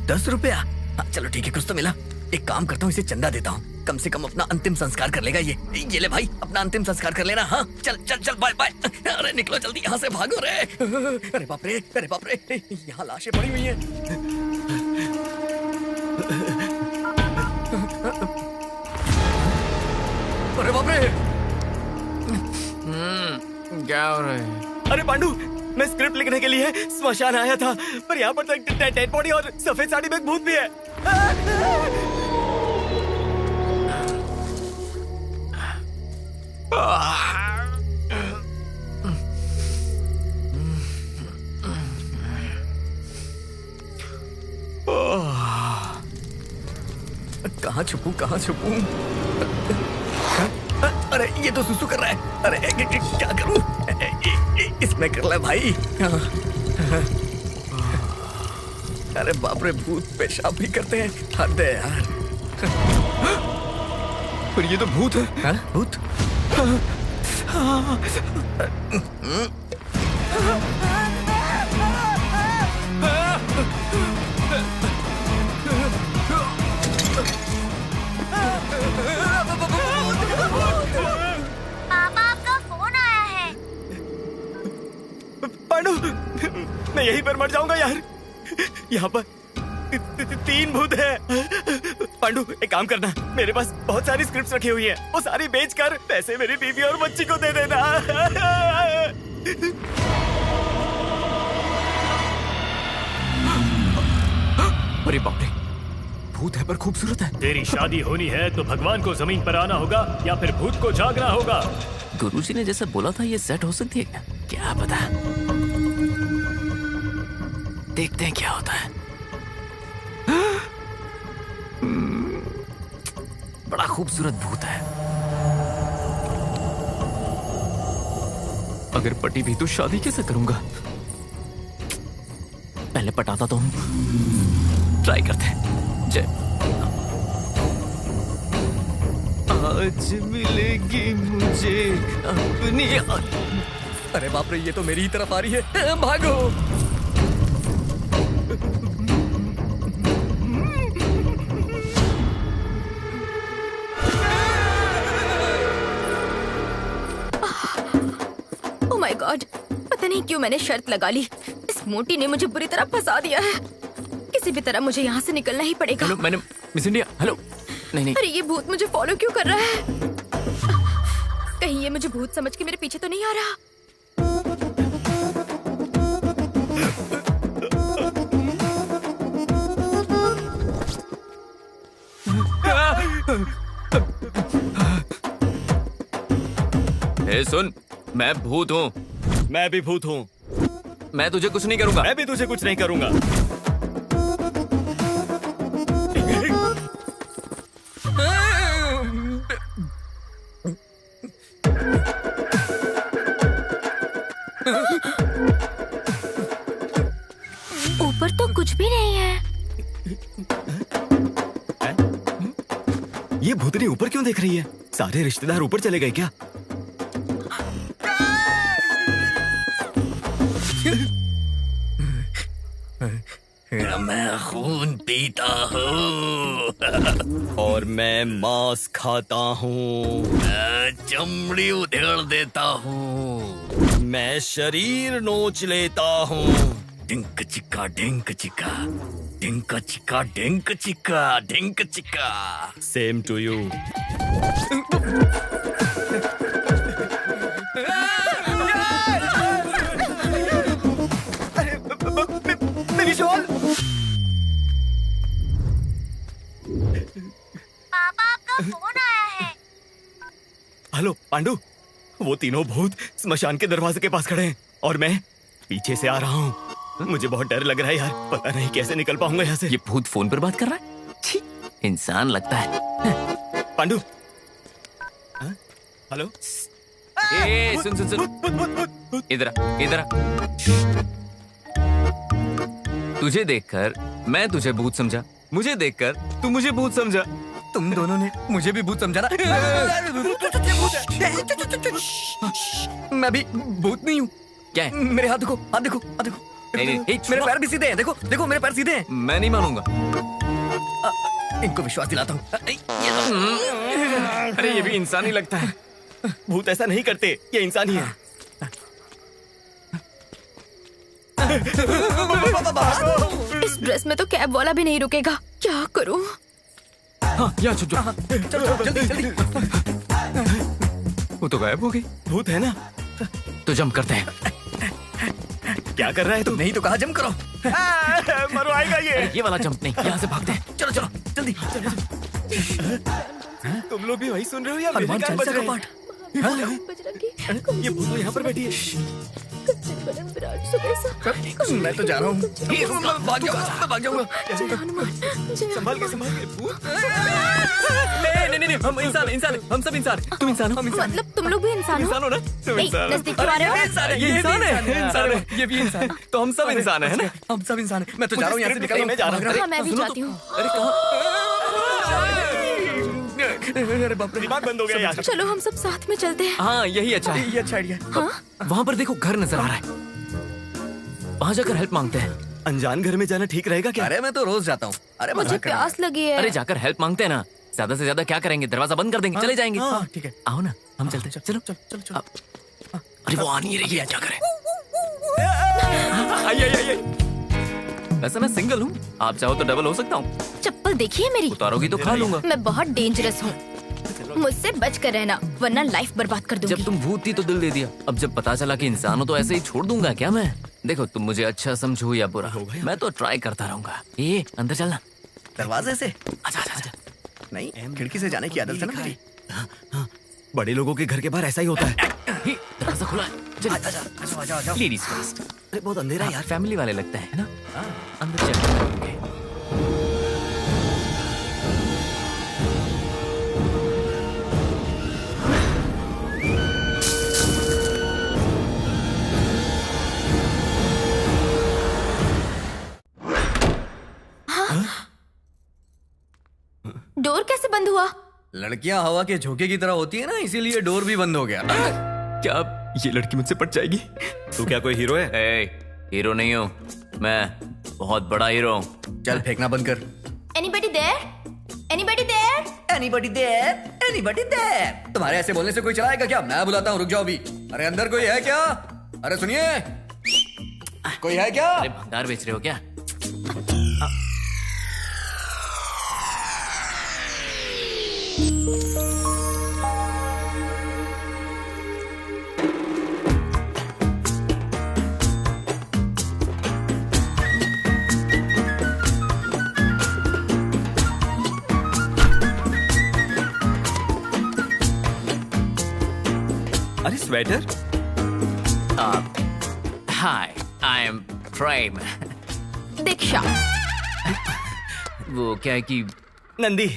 10 रुपया? हाँ, चलो ठीक है, कुछ तो मिला। एक काम करता हूँ, इसे चंदा देता हूँ, कम से कम अपना अंतिम संस्कार कर लेगा ये ले भाई, अपना अंतिम संस्कार कर लेना। हाँ चल चल चल, बाय बाय। अरे निकलो जल्दी यहाँ से, भागो रे। अरे बाप रे, अरे बाप रे, यहाँ लाशें पड़ी हुई हैं। अरे बाप रे, क्या हो रहा है? अरे पांडु, मैं स्क्रिप्ट लिखने के लिए स्मशान आया था, पर यहाँ पर तो एक डेड बॉडी और सफेद साड़ी में एक भूत भी है। कहाँ छुपूं कहाँ छुपूं? अरे ये तो सुसु कर रहा है। अरे क्या करूं? अपने कर ले भाई। अरे बाप रे, भूत पेशाब भी करते हैं, हद है यार। पर ये तो भूत है। हाँ? भूत? पापा आपका फोन आया है। पांडु, मैं यहीं पर मर जाऊंगा यार। यहाँ पर 3 भूत है। पांडु, एक काम करना, मेरे पास बहुत सारी स्क्रिप्ट्स रखी हुई हैं, वो सारी बेचकर पैसे मेरी बीवी और बच्ची को दे देना। अरे बाप रे, भूत है पर खूबसूरत है। तेरी शादी होनी है तो भगवान को जमीन पर आना होगा या फिर भूत को जागना होगा। गुरुजी ने जैसा बोला था ये सेट हो सकती है क्या? क्या पता, देखते हैं क्या होता है। बड़ा खूबसूरत भूत है। अगर पटी भी तो शादी कैसे करूंगा? पहले पटाता तो हूं, ट्राई करते हैं। जय। आज मिलेगी मुझे अपनी। अरे बाप रे, ये तो मेरी ही तरफ आ रही है, भागो। ओह माय गॉड, पता नहीं क्यों मैंने शर्त लगा ली। इस मोटी ने मुझे बुरी तरह फंसा दिया है। किसी भी तरह मुझे यहाँ से निकलना ही पड़ेगा। हेलो, मैंने मिस इंडिया। हेलो। नहीं नहीं। अरे ये भूत मुझे फॉलो क्यों कर रहा है? कहीं ये मुझे भूत समझ के मेरे पीछे तो नहीं आ रहा? ए सुन, मैं भूत हूँ। मैं भी भूत हूँ। मैं तुझे कुछ नहीं करूंगा। मैं भी तुझे कुछ नहीं करूंगा। ऊपर तो कुछ भी नहीं है। ये भूतनी ऊपर क्यों देख रही है? सारे रिश्तेदार ऊपर चले गए क्या? मैं खून पीता हूँ और मैं मांस खाता हूँ। मैं चमड़ी उधेड़ देता हूँ। मैं शरीर नोच लेता हूँ। डिंक चिक्का डिंक चिक्का, डिंक चिक्का डिंक चिक्का, डिंक चिक्का। Same to you. मेरी शॉल। पापा आपका फोन आया है। हेलो पांडु, वो तीनों भूत स्मशान के दरवाजे के पास खड़े हैं और मैं पीछे से आ रहा हूँ। मुझे बहुत डर लग रहा है यार, पता नहीं कैसे निकल पाऊंगा यहाँ से। ये भूत फोन पर बात कर रहा है? छी, इंसान लगता है। पांडु। हेलो। ए सुन सुन सुन, इधर आ, इधर आ। तुझे देखकर मैं तुझे भूत समझा, मुझे देखकर तू मुझे भूत समझा। तुम दोनों ने मुझे भी भूत समझा ना? मैं भी भूत नहीं हूँ। क्या है? मेरे हाथ देखो, हाथ देखो, हाथ देखो। नहीं, मेरे पैर भी सीधे हैं, देखो देखो मेरे पैर सीधे हैं। मैं नहीं मानूंगा। इनको विश्वास दिलाता हूँ। अरे ये भी इंसान ही लगता है। भूत ऐसा नहीं करते, ये इंसान ही है। इस ड्रेस में तो कैब वाला भी नहीं रुकेगा। क्या करूं? हाँ, यहाँ छुप जाओ। चलो जल्दी जल्दी। वो तो गायब हो गई। भूत है ना? तो जंप करते हैं। क्या कर रहा है तू? नहीं तो कहा जंप करो। मरवाएगा ये। ये वाला जंप नहीं, यहाँ से भागते हैं। चलो चलो जल्दी। तुम लोग भी वही सुन रहे हो या हनुमान चालीसा का पाठ। ये भूत यहाँ पर बैठी है। मैं तो जा रहा हूँ। मैं भाग जाऊंगा। संभाल के नहीं, हम इंसान हम सब इंसान तुम इंसान हो। मतलब तुम लोग भी इंसान हो? इंसान हो ना? तुम नहीं, इंसान हो। नजदीक क्यों आ रहे हो? ये इंसान है, ये भी इंसान है। तो हम सब इंसान है ना? हम सब इंसान हैं। मैं तो जा रहा हूँ यहाँ से, निकल मैं जा रहा हूँ। हाँ, मैं भी जाती हूँ। अरे कहाँ? अरे बाप रे, दिमाग बंद हो गया यार। चलो हम सब साथ में चलते हैं। हाँ यही अच्छा है। ये अच्छा आइडिया है। हाँ? वहाँ पर देखो घर नजर आ रहा है, वहाँ जाकर हेल्प मांगते हैं। अनजान घर में जाना ठीक रहेगा क्या? अरे मैं तो रोज जाता हूँ। अरे मुझे प्यास लगी है। अरे जाकर हेल्प मांगते हैं ना, ज्यादा से ज्यादा क्या करेंगे, दरवाजा बंद कर देंगे, चले जाएंगे। हाँ ठीक है, आओ ना हम चलते हैं। चलो चलो। अरे वो आ नहीं रही है, क्या करें? वैसे मैं सिंगल हूँ, आप चाहो तो डबल हो सकता हूँ। चप्पल देखिए मेरी। उतारोगी तो खा लूंगा। मैं बहुत डेंजरस हूँ, मुझसे बच कर रहना वरना लाइफ बर्बाद कर दूंगी। जब तुम भूत थी तो दिल दे दिया, अब जब पता चला कि इंसान हो तो ऐसे ही छोड़ दूंगा क्या मैं? देखो तुम मुझे अच्छा समझो या बुरा, मैं तो ट्राई करता रहूंगा। ये अंदर चलना। दरवाजे से? अच्छा। नहीं, खिड़की से जाने की आदत है ना मेरी। हाँ, बड़े लोगों के घर के बाहर ऐसा ही होता है। दरवाजा खुला है, चलो। Ladies first. अरे बहुत अंधेरा यार। फैमिली वाले लगते हैं ना? अंदर चलेंगे। डोर कैसे बंद हुआ? लड़कियां हवा के झोंके की तरह होती है ना, इसीलिए डोर भी बंद हो गया। क्या ये लड़की मुझसे पट जाएगी? तू क्या कोई हीरो है? हीरो नहीं हूँ मैं, बहुत बड़ा हीरो हूँ। चल फेंकना बंद कर। Anybody there? Anybody there? Anybody there? Anybody there? तुम्हारे ऐसे बोलने से कोई चलाएगा क्या? मैं बुलाता हूँ, रुक जाओ अभी। अरे अंदर कोई है क्या? अरे सुनिए, कोई है क्या? अरे भंगार बेच रहे हो क्या? अरे स्वेटर? हाय, आई एम प्रेम। दीक्षा। वो क्या है कि नंदी।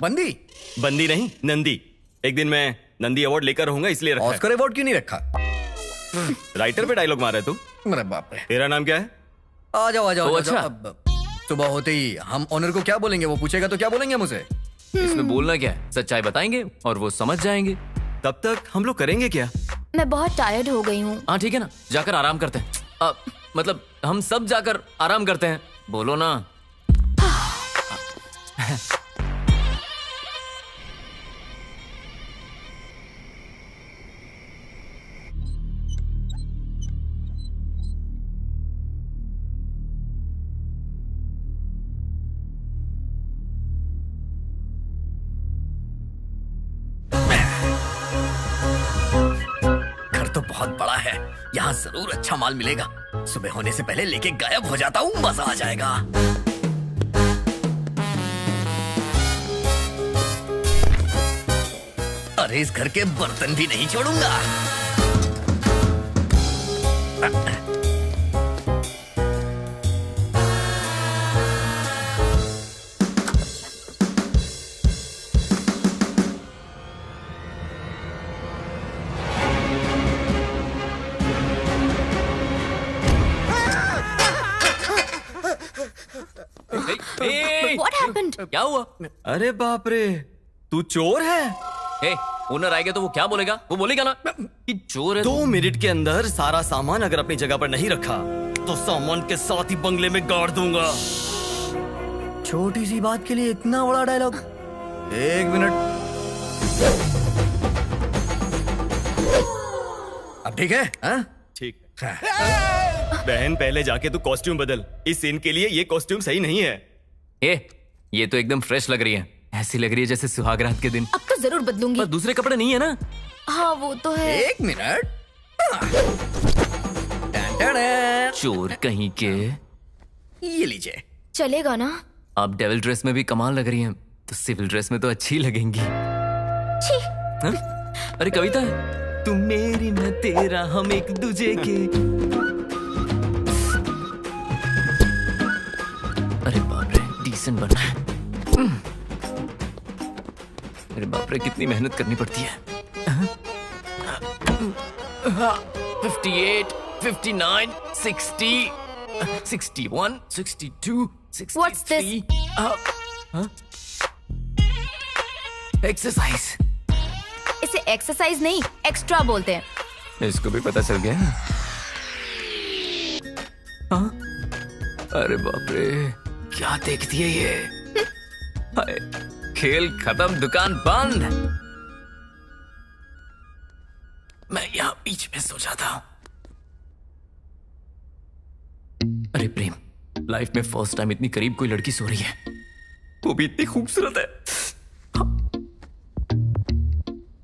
बंदी नहीं, नंदी। एक दिन मैं नंदी अवार्ड लेकर रहूंगा इसलिए रखा है। ऑस्कर अवार्ड क्यों नहीं रखा? राइटर पे डायलॉग मारा है तू? मेरे बाप रे। तेरा नाम क्या है? आ जाओ अच्छा। अब सुबह होते ही हम ऑनर को क्या बोलेंगे? वो पूछेगा तो क्या बोलेंगे मुझे? इसमें बोलना क्या है? सच्चाई बताएंगे और वो समझ जाएंगे। तब तक हम लोग करेंगे क्या? मैं बहुत टायर्ड हो गई हूँ। हाँ ठीक है ना, जाकर आराम करते हैं। मतलब हम सब जाकर आराम करते हैं, बोलो ना। तो बहुत बड़ा है, यहाँ जरूर अच्छा माल मिलेगा। सुबह होने से पहले लेके गायब हो जाता हूँ, मजा आ जाएगा। अरे इस घर के बर्तन भी नहीं छोड़ूंगा। What happened? क्या हुआ? अरे बाप रे, तू चोर है? ओनर आएगा तो वो क्या बोलेगा? वो बोलेगा ना कि चोर है। 2 मिनट के अंदर सारा सामान अगर अपनी जगह पर नहीं रखा तो सामान के साथ ही बंगले में गाड़ दूंगा। छोटी सी बात के लिए इतना बड़ा डायलॉग? 1 मिनट। अब ठीक है? हाँ? ठीक। बहन पहले जाके तू कॉस्ट्यूम बदल, इस सीन के लिए ये कॉस्ट्यूम सही नहीं है। ये तो एकदम फ्रेश लग रही है, ऐसी लग रही है जैसे सुहागरात के दिन। अब तो जरूर बदलूंगी। पर दूसरे कपड़े नहीं है ना? हाँ वो तो है। 1 मिनट। चोर कहीं के। ये लीजिए। चलेगा ना? आप डेविल ड्रेस में भी कमाल लग रही हैं, तो सिविल ड्रेस में तो अच्छी लगेंगी। छी। अरे कविता है, तुम मेरी मैं तेरा, हम एक दूजे के। अरे बाप रे, डिसेंट बनना है। अरे बाप रे, कितनी मेहनत करनी पड़ती है। 58, 59, 60, 61, 62, 63. What's this? एक्सरसाइज। इसे एक्सरसाइज नहीं, एक्स्ट्रा बोलते हैं। इसको भी पता चल गया। हाँ? अरे बाप रे, क्या देखती है ये? हाय, खेल खत्म, दुकान बंद। मैं यहाँ बीच में सो जाता हूँ। अरे प्रेम, लाइफ में फर्स्ट टाइम इतनी करीब कोई लड़की सो रही है, वो भी इतनी खूबसूरत है।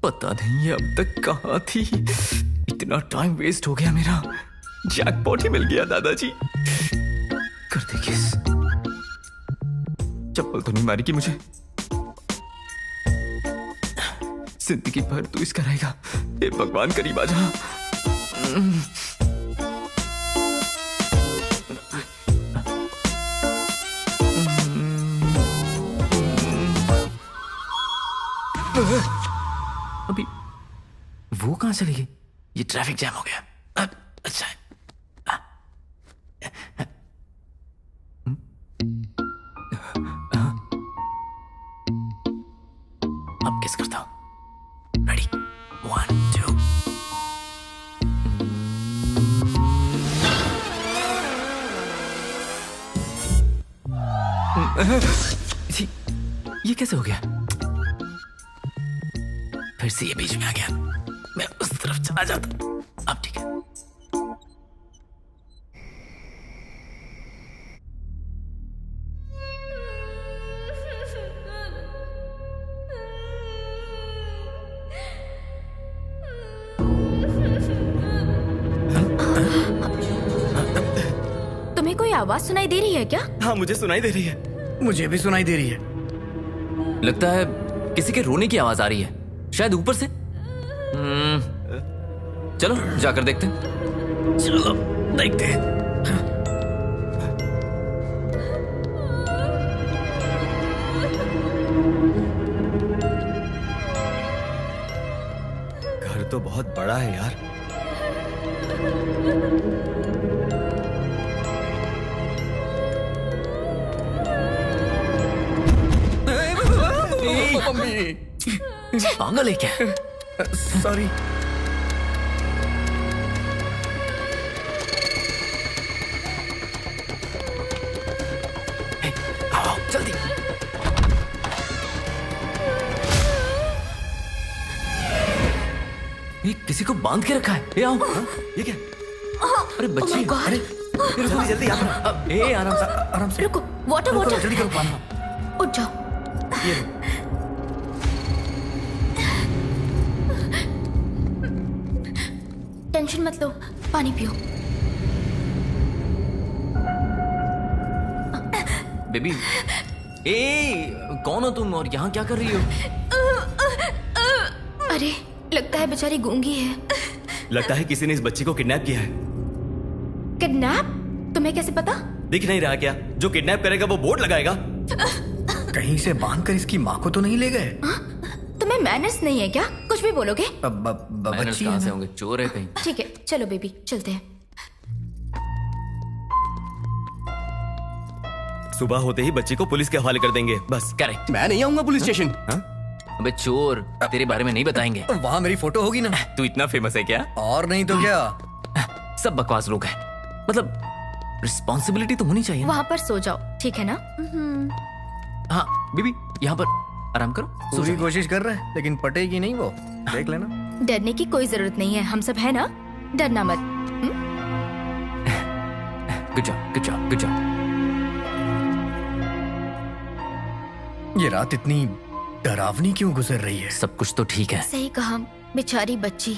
पता नहीं अब तक कहाँ थी, इतना टाइम वेस्ट हो गया मेरा। जैकपॉट ही मिल गया दादाजी। कर दे किस। चप्पल तो नहीं मारी कि मुझे। जिंदगी भर तू इसका रहेगा। हे भगवान, करीब आ जा। अभी वो कहां चली गई? ये ट्रैफिक जैम हो गया। अच्छा है। अब किस करता हूं? रेडी, 1, 2। ये कैसे हो गया? फिर से ये बीच में आ गया। मैं उस तरफ चला जाता। अब ठीक है। तुम्हें कोई आवाज सुनाई दे रही है क्या? हाँ, मुझे सुनाई दे रही है। मुझे भी सुनाई दे रही है। लगता है किसी के रोने की आवाज आ रही है, शायद ऊपर से। चलो जाकर देखते हैं। चलो देखते हैं। घर तो बहुत बड़ा है यार। पागल है क्या? सॉरी। आओ जल्दी। ये किसी को बांध के रखा है। ये आओ। ये क्या? अरे बच्ची। अरे जल्दी जल्दी आप। ए आराम से, आराम से। रुको, वाटर वाटर। जल्दी करो। उठ जाओ। ये टेंशन मत लो, पानी पियो। बेबी, कौन हो तुम और यहाँ क्या कर रही हो? अरे लगता है बेचारी गूंगी है। लगता है किसी ने इस बच्ची को किडनैप किया है। किडनैप? तुम्हें कैसे पता? दिख नहीं रहा क्या? जो किडनैप करेगा वो बोर्ड लगाएगा। कहीं से बांधकर इसकी माँ को तो नहीं ले गए? तुम्हें मैनर्स नहीं है क्या? कुछ भी बोलोगे? मैनर्स कहाँ से होंगे? चोर है कहीं। ठीक है, चलो बेबी, चलते हैं। सुबह होते ही बच्ची को पुलिस के हवाले कर देंगे, बस। करेक्ट। मैं नहीं आऊंगा पुलिस स्टेशन। अबे चोर, तेरे बारे में नहीं बताएंगे। वहाँ मेरी फोटो होगी ना। तू इतना फेमस है क्या? और नहीं तो क्या। सब बकवास लोग हैं। मतलब रिस्पॉन्सिबिलिटी तो होनी चाहिए। वहाँ पर सो जाओ, ठीक है ना? हाँ बीबी, यहाँ पर आराम करो। पूरी कोशिश कर रहा है लेकिन पटेगी नहीं वो। देख लेना। डरने की कोई जरूरत नहीं है, हम सब है ना, डरना मत। Good job, good job, good job. ये रात इतनी डरावनी क्यों गुजर रही है? सब कुछ तो ठीक है। सही कहा, बेचारी बच्ची।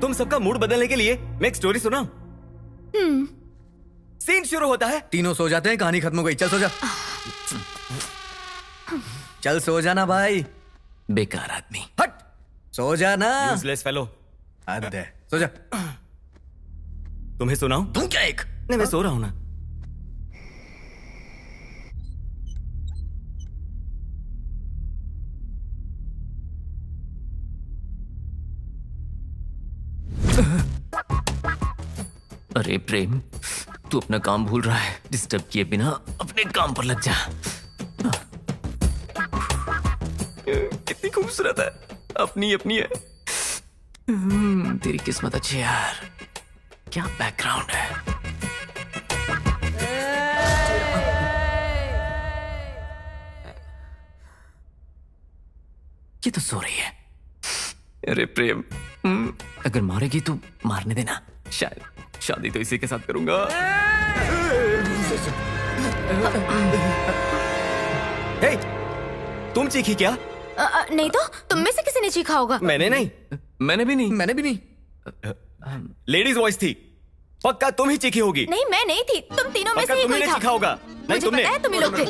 तुम सबका मूड बदलने के लिए मैं एक स्टोरी सुना। सीन शुरू होता है। तीनों सो जाते हैं, कहानी खत्म हो गई। चल सो जा। चल सो जाना भाई। बेकार आदमी। हट, सो जा ना। Useless fellow. हद है, सो जा। तुम्हें सुनाऊं? तुम क्या एक? नहीं, मैं सो रहा हूं ना। अरे प्रेम, तू अपना काम भूल रहा है। डिस्टर्ब किए बिना अपने काम पर लग जा। कितनी खूबसूरत है, अपनी अपनी है। तेरी किस्मत अच्छी है यार। क्या बैकग्राउंड है। ये तो सो रही है। अरे प्रेम, अगर मारेगी तो मारने देना। शायद शादी तो इसी के साथ करूंगा। हे, तुम चीखी क्या? नहीं तो तुम में से किसी ने चीखा होगा। मैंने नहीं। मैंने भी नहीं। मैंने भी नहीं। लेडीज वॉइस थी। पक्का तुम ही चीखी होगी। नहीं, मैं नहीं थी। तुम तीनों में पक्का से ही तुम्ही कोई ने था। चीखा होगा। नहीं, तुमने। पता है तुम ही लोग थे।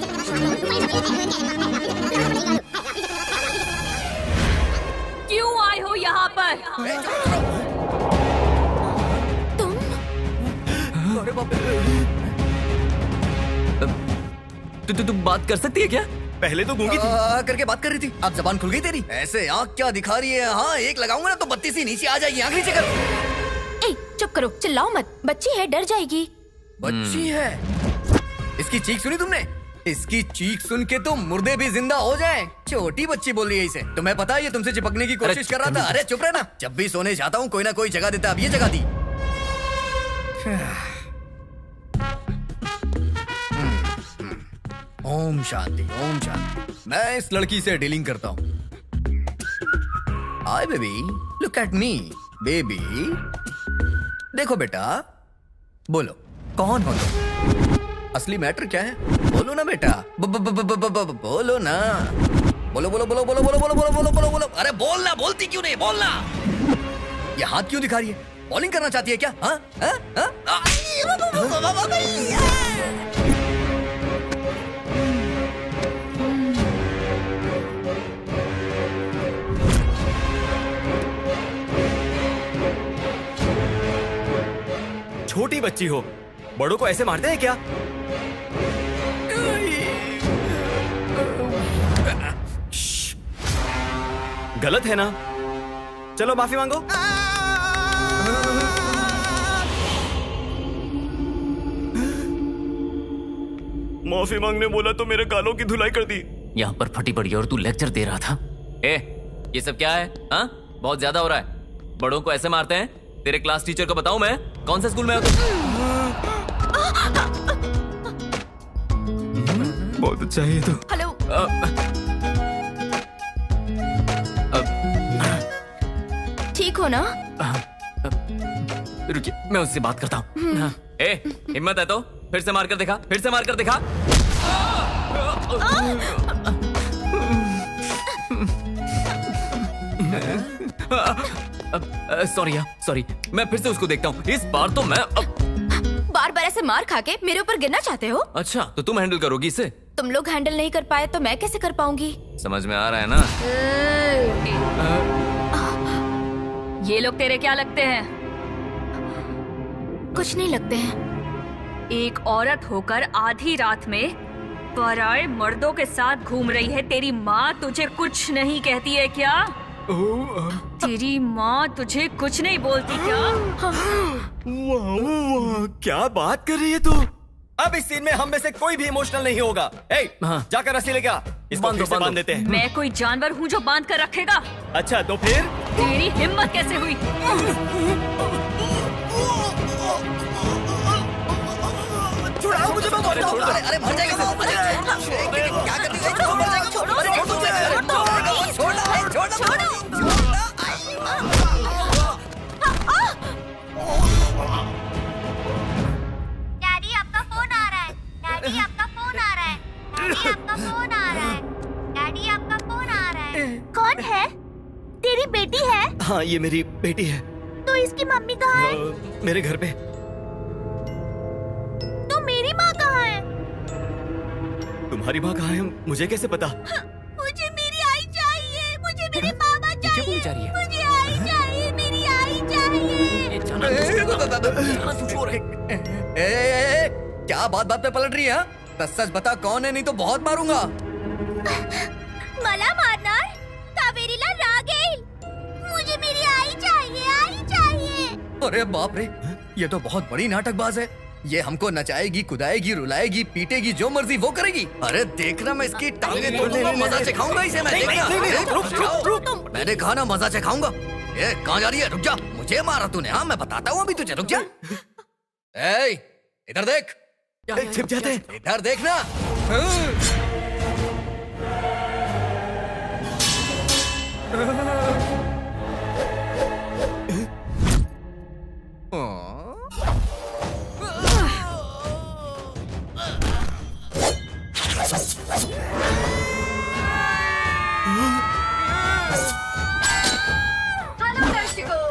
क्यों आए हो यहाँ पर? अरे बाप रे। तू बात कर सकती है क्या? पहले तो गूंगी थी। करके बात कर रही थी, अब जबान खुल गई तेरी। ऐसे आंख क्या दिखा रही है? हाँ, एक लगाऊंगा ना तो 32 ही नीचे आ जाएगी। आंख नीचे कर। ए, चुप करो, चिल्लाओ मत। बच्ची है, डर जाएगी। बच्ची है? इसकी चीख सुनी तुमने? इसकी चीख सुन के तो मुर्दे भी जिंदा हो जाएं। छोटी बच्ची बोल रही है इसे। तुम्हें पता है ये तुमसे चिपकने की कोशिश कर रहा था। अरे चुप रहना। जब भी सोने जाता हूँ कोई ना कोई जगह देता, अब ये जगह दी। ओम शांति, ओम शांति। मैं इस लड़की से डीलिंग करता हूँ। Hi baby, look at me. Baby देखो बेटा, बोलो कौन हो तुम? असली मैटर क्या है? बोलो ना बेटा, बोलो ना। बोलो बोलो बोलो बोलो बोलो बोलो बोलो बोलो बोलो बोलो। अरे बोलना, बोलती क्यों नहीं? बोलना। ये हाथ क्यों दिखा रही है? बॉलिंग करना चाहती है क्या? हाँ हाँ हाँ। छोटी बच्ची हो, बड़ों को ऐसे मारते हैं क्या? गलत है ना? चलो माफी मांगो। माफी मांगने बोला तो मेरे गालों की धुलाई कर दी। यहाँ पर फटी पड़ी और तू लेक्चर दे रहा था। ए, ये सब क्या है? हाँ, बहुत ज्यादा हो रहा है। बड़ों को ऐसे मारते हैं? तेरे क्लास टीचर को बताऊं मैं? कौन से स्कूल में हो तुम? बहुत अच्छा है ये तो। हेलो। ठीक हो ना? रुकिए, मैं उससे बात करता हूँ। ए, हिम्मत है तो फिर से मार कर दिखा, फिर से मार कर दिखा। सॉरी, मैं फिर से उसको देखता हूँ। इस बार तो मैं बार बार ऐसे मार खा के मेरे ऊपर गिरना चाहते हो? अच्छा, तो तुम हैंडल करोगी इसे? तुम लोग हैंडल नहीं कर पाए तो मैं कैसे कर पाऊंगी? समझ में आ रहा है ना? ये लोग तेरे क्या लगते हैं? कुछ नहीं लगते हैं। एक औरत होकर आधी रात में पराए मर्दों के साथ घूम रही है। तेरी माँ तुझे कुछ नहीं कहती है क्या? तेरी माँ तुझे कुछ नहीं बोलती क्या? वाह, क्या बात कर रही है तू? अब इस सीन में हम में से कोई भी इमोशनल नहीं होगा। जाकर रस्सी लेके आ, इसको फिर से बांध देते हैं। मैं कोई जानवर हूँ जो बांध कर रखेगा? अच्छा तो फिर? तेरी हिम्मत कैसे हुई? छुड़ाओ मुझे, मैं मर जाऊंगा। अरे मर जाएगा। क्या कर रही है? मर जाएगा। छोड़ो, डैडी आपका फोन आ रहा है। डैडी आपका फोन आ रहा है। डैडी आपका फोन आ रहा है। डैडी आपका फोन आ रहा है। कौन है? तेरी बेटी है? हाँ, ये मेरी बेटी है। तो इसकी मम्मी कहाँ है? मेरे घर पे। तो मेरी माँ कहाँ है? तुम्हारी माँ कहाँ है? मुझे कैसे पता? मुझे मेरी आई चाहिए। मुझे जा रही है? मुझे आई चाहिए, मेरी आई चाहिए। क्या बात बात पे पलट रही है? सच सच बता कौन है, नहीं तो बहुत मारूंगा। मला मारणार? कावेरीला राग येईल। मुझे मेरी आई चाहिए, आई चाहिए। अरे बाप रे, ये तो बहुत बड़ी नाटकबाज है। ये हमको नचाएगी, कुदाएगी, रुलाएगी, पीटेगी, जो मर्जी वो करेगी। अरे देखना मैं इसकी टांगे तोड़ूंगा, मजा चखाऊंगा इसे मैं। रुक, मैंने कहा ना मजा चखाऊंगा। ए, कहाँ जा रही है? रुक जा, मुझे मारा तूने। हाँ मैं बताता हूँ अभी तुझे, रुक जा। ए, इधर देख। छिप जाते हैं। इधर देखना। हेलो दर्शकों,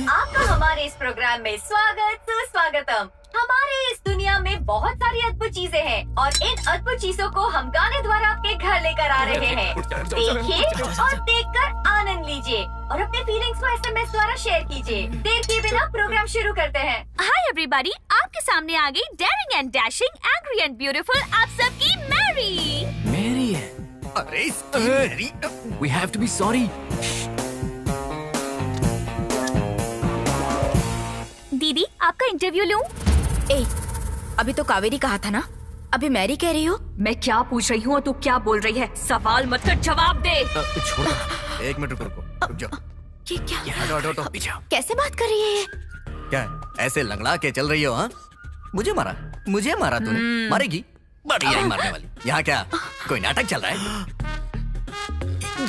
आपका हमारे इस प्रोग्राम में स्वागत सुस्वागतम। हमारे इस दुनिया में बहुत सारी अद्भुत चीजें हैं और इन अद्भुत चीजों को हम गाने द्वारा आपके घर लेकर आ रहे हैं। देखिए और देखकर आनंद लीजिए और अपने फीलिंग्स को SMS द्वारा शेयर कीजिए। देर किए बिना प्रोग्राम शुरू करते हैं। हाय एवरीबॉडी, आपके सामने आ गई daring and dashing, angry and beautiful आप सबकी मैरी। मेरी है। अरे इसकी मेरी। We have to be sorry. दीदी आपका इंटरव्यू लूं? ए, अभी तो कावेरी कहा था ना, अभी मैरी कह रही हो? मैं क्या पूछ रही हूँ और तू क्या बोल रही है? सवाल मत कर, जवाब दे। छोड़। एक मिनट रुक जाओ। ये क्या? हटो पीछे। कैसे बात कर रही है ये? क्या ऐसे लंगड़ा के चल रही हो? हाँ, मुझे मारा तूने। मारेगी? बड़ी आई मारने वाली। यहाँ क्या कोई नाटक चल रहा है?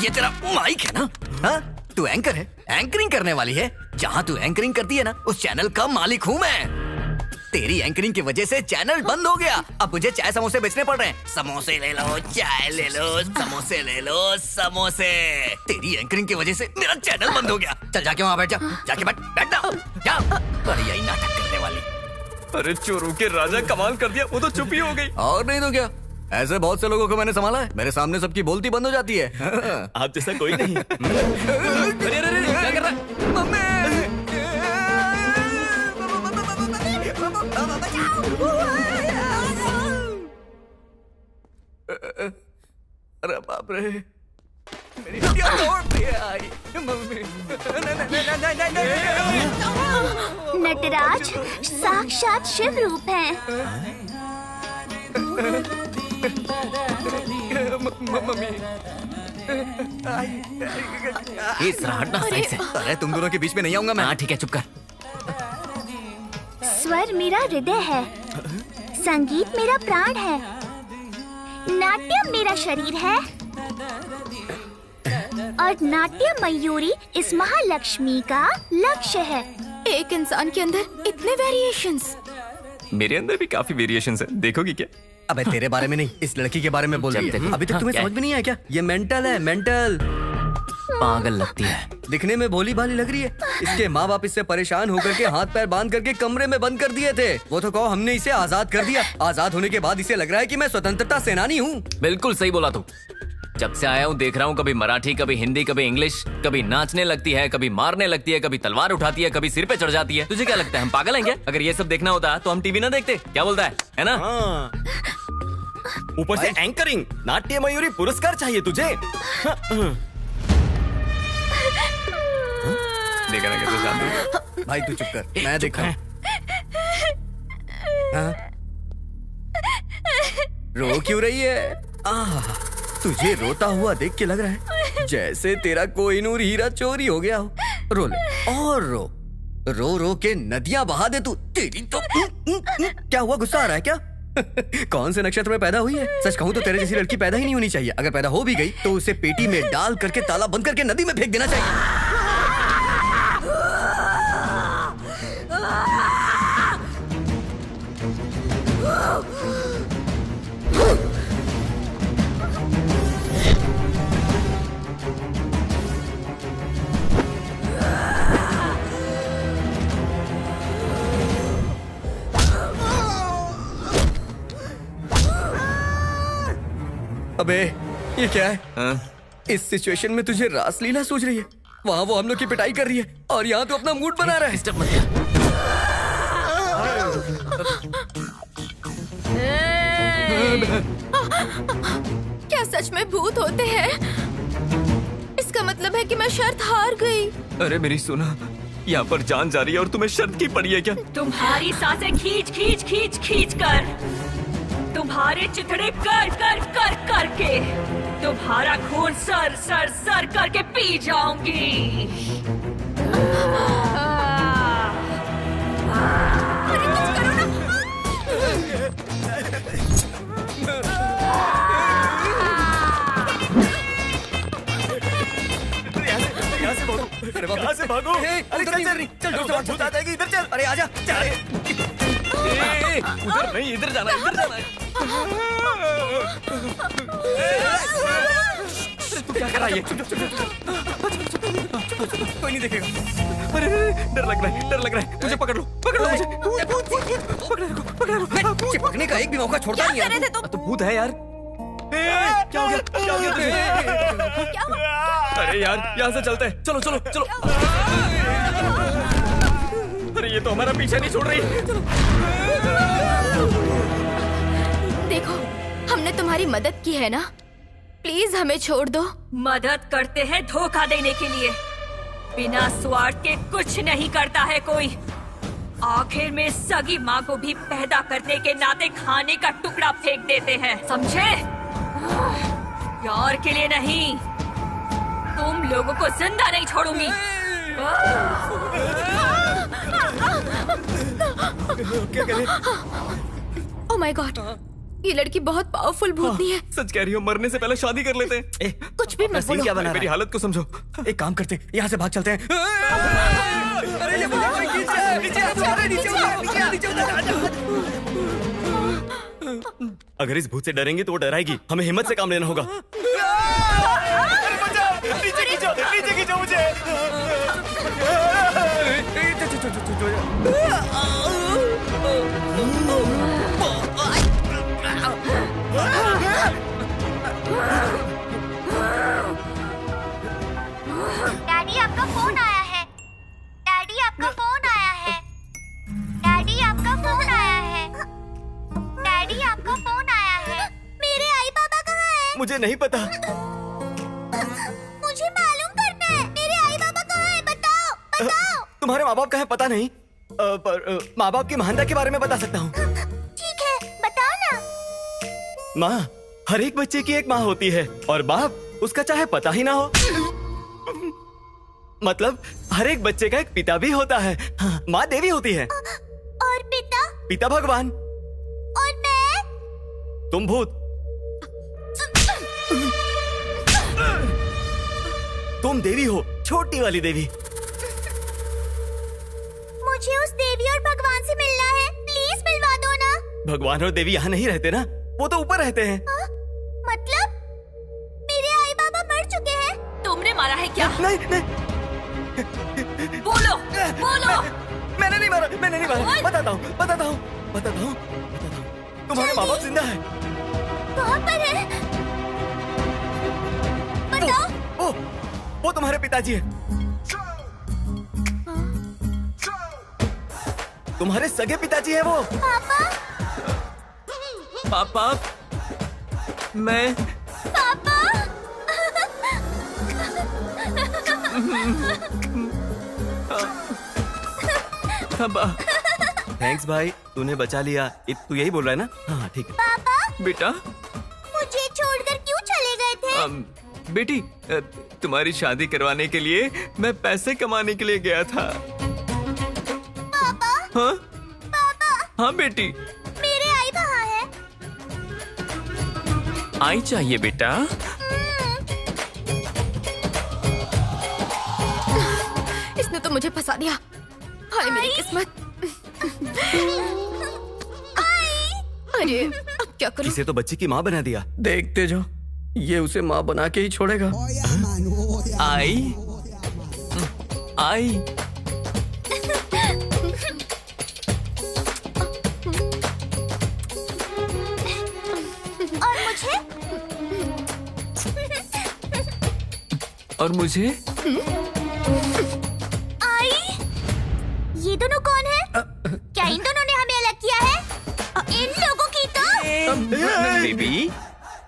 ये तेरा माइक है ना? हाँ, तू एंकर है, एंकरिंग करने वाली है। जहाँ तू एंकरिंग करती है ना, उस चैनल का मालिक हूँ मैं। तेरी एंकरिंग की वजह से चैनल बंद हो गया। अब मुझे चाय समोसे बेचने पड़ रहे हैं। समोसे ले लो, चाय ले लो, समोसे ले लो, समोसे। तेरी एंकरिंग की वजह से मेरा चैनल बंद हो गया। चल जाके वहाँ बैठ जा, जाके बैठ जा। बड़ी आई नाटक करने वाली। अरे चोरों के राजा कमाल कर दिया, वो तो चुप ही हो गई। और नहीं तो क्या, ऐसे बहुत से लोगों को मैंने संभाला है। मेरे सामने सबकी बोलती बंद हो जाती है। आप जैसा कोई नहीं। अरे क्या कर रहा है? मम्मी! अरे बाप रे, मेरी हड्डियां तोड़ दी आई। मम्मी! नटराज साक्षात शिव रूप है। हटना साइड से। अरे तुम दोनों के बीच में नहीं आऊंगा मैं। हाँ ठीक है, चुप कर। स्वर मेरा हृदय है, संगीत मेरा प्राण है, नाट्यम मेरा शरीर है और नाट्य मयूरी इस महालक्ष्मी का लक्ष्य है। एक इंसान के अंदर इतने वेरिएशंस। मेरे अंदर भी काफी वेरिएशंस है, देखोगी क्या? अबे तेरे बारे में नहीं, इस लड़की के बारे में बोल रही है। अभी तक तुम्हें समझ में नहीं आया क्या? ये मेंटल है, मेंटल। पागल लगती है। दिखने में भोली भाली लग रही है। इसके माँ बाप इससे परेशान होकर के हाथ पैर बांध करके कमरे में बंद कर दिए थे। वो तो कहो हमने इसे आजाद कर दिया। आजाद होने के बाद इसे लग रहा है कि मैं स्वतंत्रता सेनानी हूँ। बिल्कुल सही बोला तू। जब से आया हूँ देख रहा हूँ, कभी मराठी, कभी हिंदी, कभी इंग्लिश, कभी नाचने लगती है, कभी मारने लगती है, कभी तलवार उठाती है, कभी सिर पे चढ़ जाती है। तुझे क्या लगता है हम पागल हैं क्या? अगर ये सब देखना होता तो हम टीवी ना देखते। क्या बोलता है ना? ऊपर से एंकरिंग, नाट्य मयूरी पुरस्कार चाहिए तुझे। देखा ना कैसे शादी। भाई तू चुप कर, मैं देखा हूँ। रो क्यों रही है? तुझे रोता हुआ देख के लग रहा है जैसे तेरा कोहिनूर हीरा चोरी हो गया हो। रो ले और रो, रो रो के नदियां बहा दे तू। तेरी तो क्या हुआ, गुस्सा आ रहा है क्या? कौन से नक्षत्र में पैदा हुई है? सच कहूं तो तेरे जैसी लड़की पैदा ही नहीं होनी चाहिए। अगर पैदा हो भी गई तो उसे पेटी में डाल करके ताला बंद करके नदी में फेंक देना चाहिए। अबे ये क्या है? इस सिचुएशन में तुझे रासलीला सूझ रही है? वहाँ वो हम लोग की पिटाई कर रही है और यहाँ तो अपना मूड बना रहा है। डिस्टर्ब मत कर। क्या सच में भूत होते हैं? इसका मतलब है कि मैं शर्त हार गई। अरे मेरी सुना, यहाँ पर जान जा रही है और तुम्हें शर्त की पड़ी है क्या? तुम्हारी सांसें खींच खींच खींच खींच कर, तुम्हारे चिथड़े कर कर कर करके, तुम्हारा खून सर सर सर करके पी जाऊंगी। अरे कुछ करो ना। यहाँ से भागो। कहाँ से भागो? अरे चल भूत आ जाएगी, इधर चल। अरे आजा। उधर नहीं, इधर जाना, इधर जाना है। तू क्या कर रहा है? कोई नहीं देखेगा। अरे डर लग रहा है, डर लग रहा है। मुझे पकड़ लो मुझे। चिपकने का एक भी मौका छोड़ता नहीं है। तो भूत है यार। क्या हो गया? क्या हो गया? अरे यार, यहाँ से चलते हैं। चलो चलो चलो। अरे ये तो हमारा पीछा नहीं छोड़ रही। देखो, हमने तुम्हारी मदद की है ना, प्लीज हमें छोड़ दो। मदद करते हैं धोखा देने के लिए। बिना स्वार्थ के कुछ नहीं करता है कोई। आखिर में सगी माँ को भी पैदा करने के नाते खाने का टुकड़ा फेंक देते हैं, समझे? यार के लिए नहीं, तुम लोगों को जिंदा नहीं छोड़ूंगी। क्या करें? ओह माय गॉड, ये लड़की बहुत पावरफुल भूतनी है। सच कह रही हो, मरने से पहले शादी कर लेते हैं। कुछ भी मत बोलो। क्या बना मेरी हालत को समझो। एक काम करते, यहाँ से भाग चलते हैं। अरे ये अगर इस भूत से डरेंगे तो वो डराएगी। हमें हिम्मत से काम लेना होगा। नीचे खींचो मुझे। डैडी आपका फोन आया है। डैडी आपका फोन आया है। डैडी आपका फोन आया है। डैडी आपका फोन आया है। मेरे आई बाबा कहाँ हैं? मुझे नहीं पता। मुझे मालूम करना है, मेरे आई बाबा कहाँ हैं? बताओ बताओ। तुम्हारे माँ बाप का है पता नहीं, पर माँ बाप की महानता के बारे में बता सकता हूँ। ठीक है, बताओ ना। माँ हर एक बच्चे की एक माँ होती है और बाप उसका चाहे पता ही ना हो। मतलब हर एक बच्चे का एक पिता भी होता है। हाँ, माँ देवी होती है। और पिता? पिता भगवान। और मैं? तुम भूत। तुम देवी हो, छोटी वाली देवी। मुझे उस देवी और भगवान से मिलना है, प्लीज मिलवा दो ना। भगवान और देवी यहाँ नहीं रहते ना, वो तो ऊपर रहते हैं। मतलब मेरे आई बाबा मर चुके हैं? तुमने मारा है क्या? नहीं नहीं। बोलो बोलो। मैंने नहीं मारा, मैंने नहीं मारा। बताता हूँ बताता हूँ बताता हूँ। तुम्हारे माँ बाप जिंदा है। कहाँ पर है? बताओ। ओ, वो तुम्हारे पिताजी है। तुम्हारे सगे पिताजी है वो। पापा। पापा। मैं। पापा। थैंक्स भाई, तूने बचा लिया। तू यही बोल रहा है ना? हाँ ठीक है। पापा। बेटा मुझे छोड़कर क्यों चले गए थे? बेटी, तुम्हारी शादी करवाने के लिए मैं पैसे कमाने के लिए गया था। पापा। हाँ पापा। हाँ बेटी। मेरे आई कहाँ है? आई चाहिए बेटा। इसने तो मुझे फंसा दिया। हाय मेरी किस्मत। अरे अब क्या करूं? इसे तो बच्चे की माँ बना दिया। देखते जो, ये उसे माँ बना के ही छोड़ेगा। आई आई। और मुझे? और मुझे?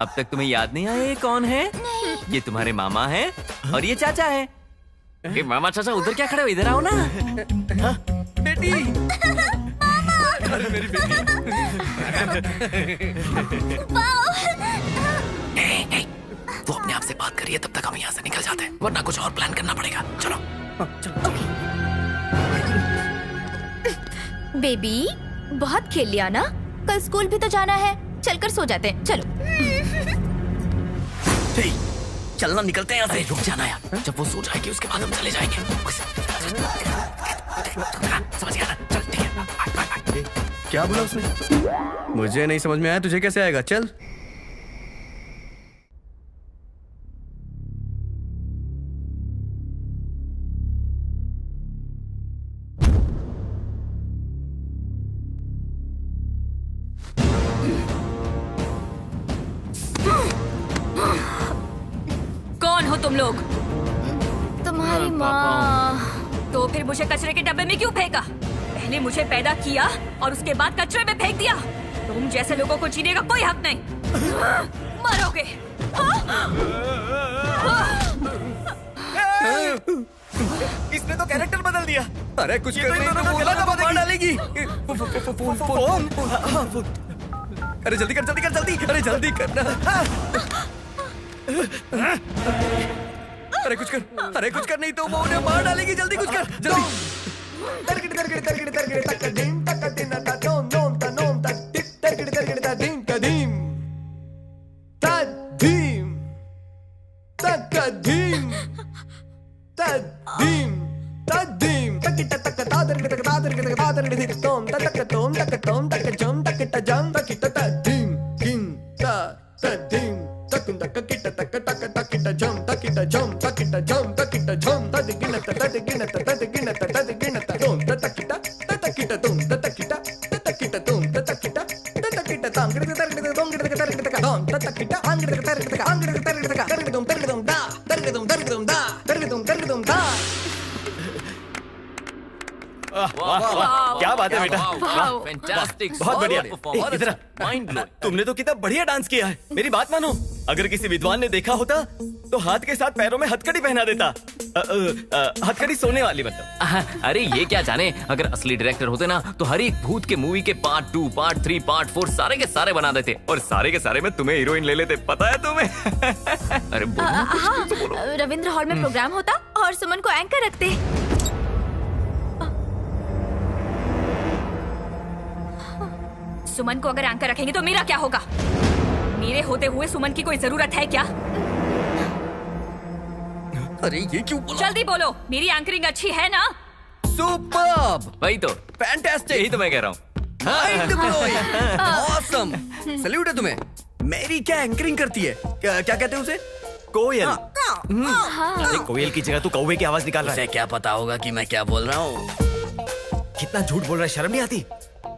अब तक तुम्हें याद नहीं आया ये कौन है? ये तुम्हारे मामा है और ये चाचा है। ये मामा चाचा उधर क्या खड़े हो, इधर आओ ना। बेटी, अरे मेरी बेटी। वो अपने आप से बात करिए, तब तक हम यहाँ से निकल जाते हैं, वरना कुछ और प्लान करना पड़ेगा। चलो चलो। बेबी, बहुत खेल लिया ना, कल स्कूल भी तो जाना है, चलकर सो जाते हैं। चलो। चलना, निकलते हैं यहाँ से। रुक जाना यार, जब वो सो जाएगी उसके बाद हम चले जाएंगे। समझ गया ना? चल ठीक है, बाय बाय। क्या बोला उसने? मुझे नहीं समझ में आया, तुझे कैसे आएगा? चल। कौन हो तुम लोग? तुम्हारी माँ। तो फिर मुझे कचरे के डब्बे में क्यों फेंका? पहले मुझे पैदा किया और उसके बाद कचरे में फेंक दिया। तुम जैसे लोगों को जीने का कोई हक नहीं। मरोगे। इसने तो कैरेक्टर बदल दिया। अरे कुछ ये तो इन दोनों को गला दबा मार डालेगी। फोन। अरे जल्दी कर, जल्दी कर, जल्दी। अरे जल्दी करना। अरे कुछ कर, अरे कुछ कर, नहीं तो वो उन्हें मार डालेगी। जल्दी कुछ कर, जल्दी। क्या बात है बेटा, फैंटास्टिक, बहुत बढ़िया। बहुत इधर माइंड ब्लोइंग। तुमने तो कितना बढ़िया डांस किया है। मेरी बात मानो, अगर किसी विद्वान ने देखा होता तो हाथ के साथ पैरों में हथकड़ी पहना देता। हथकड़ी सोने वाली मतलब। अरे ये क्या जाने, अगर असली डायरेक्टर होते ना तो हर एक भूत के मूवी के पार्ट 2, पार्ट 3, पार्ट 4 सारे के सारे बना देते और सारे के सारे में तुम्हें हीरोइन ले लेते। पता है तुम्हें? अरे बोलो कुछ, हाँ, तो बोलो। रविंद्र हॉल में प्रोग्राम होता और सुमन को एंकर रखते। सुमन को अगर एंकर रखेंगे तो मेरा क्या होगा? मेरे होते हुए सुमन की कोई जरूरत है क्या? अरे ये क्यों बोला? जल्दी बोलो, मेरी एंकरिंग अच्छी है ना? सुपर्ब, वही तो, फैंटास्टिक, यही तो मैं कह रहा हूँ। Mind blowing, awesome. सैल्यूट है तुम्हें। मेरी क्या एंकरिंग करती है? क्या कहते हैं उसे? कोयल। अरे कोयल की जगह तू कौवे की आवाज निकाल रहा है। उसे क्या पता होगा कि मैं क्या बोल रहा हूँ? कितना झूठ बोल रहा है, शर्म नहीं आती?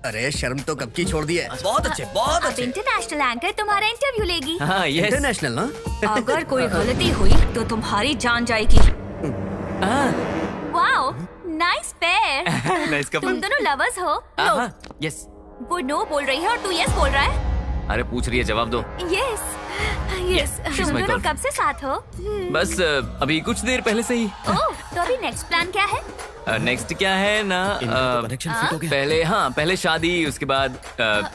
अरे शर्म तो कब की छोड़ दी है। बहुत अच्छे, बहुत अब अच्छे। इंटरनेशनल एंकर तुम्हारा इंटरव्यू लेगी। हाँ, यस। इंटरनेशनल ना? अगर कोई गलती हुई तो तुम्हारी जान जाएगी। Wow, nice pair. Nice couple. तुम दोनों लवर्स हो? हाँ, यस। वो नो बोल रही है और तू यस बोल रहा है। अरे पूछ रही है, जवाब दो। Yes yes. she's तुम my दोनों girl. कब से साथ हो? बस अभी कुछ देर पहले से ही। ओह, तो अभी नेक्स्ट प्लान क्या है? नेक्स्ट क्या है ना, कनेक्शन फिट हो गया। पहले शादी, उसके बाद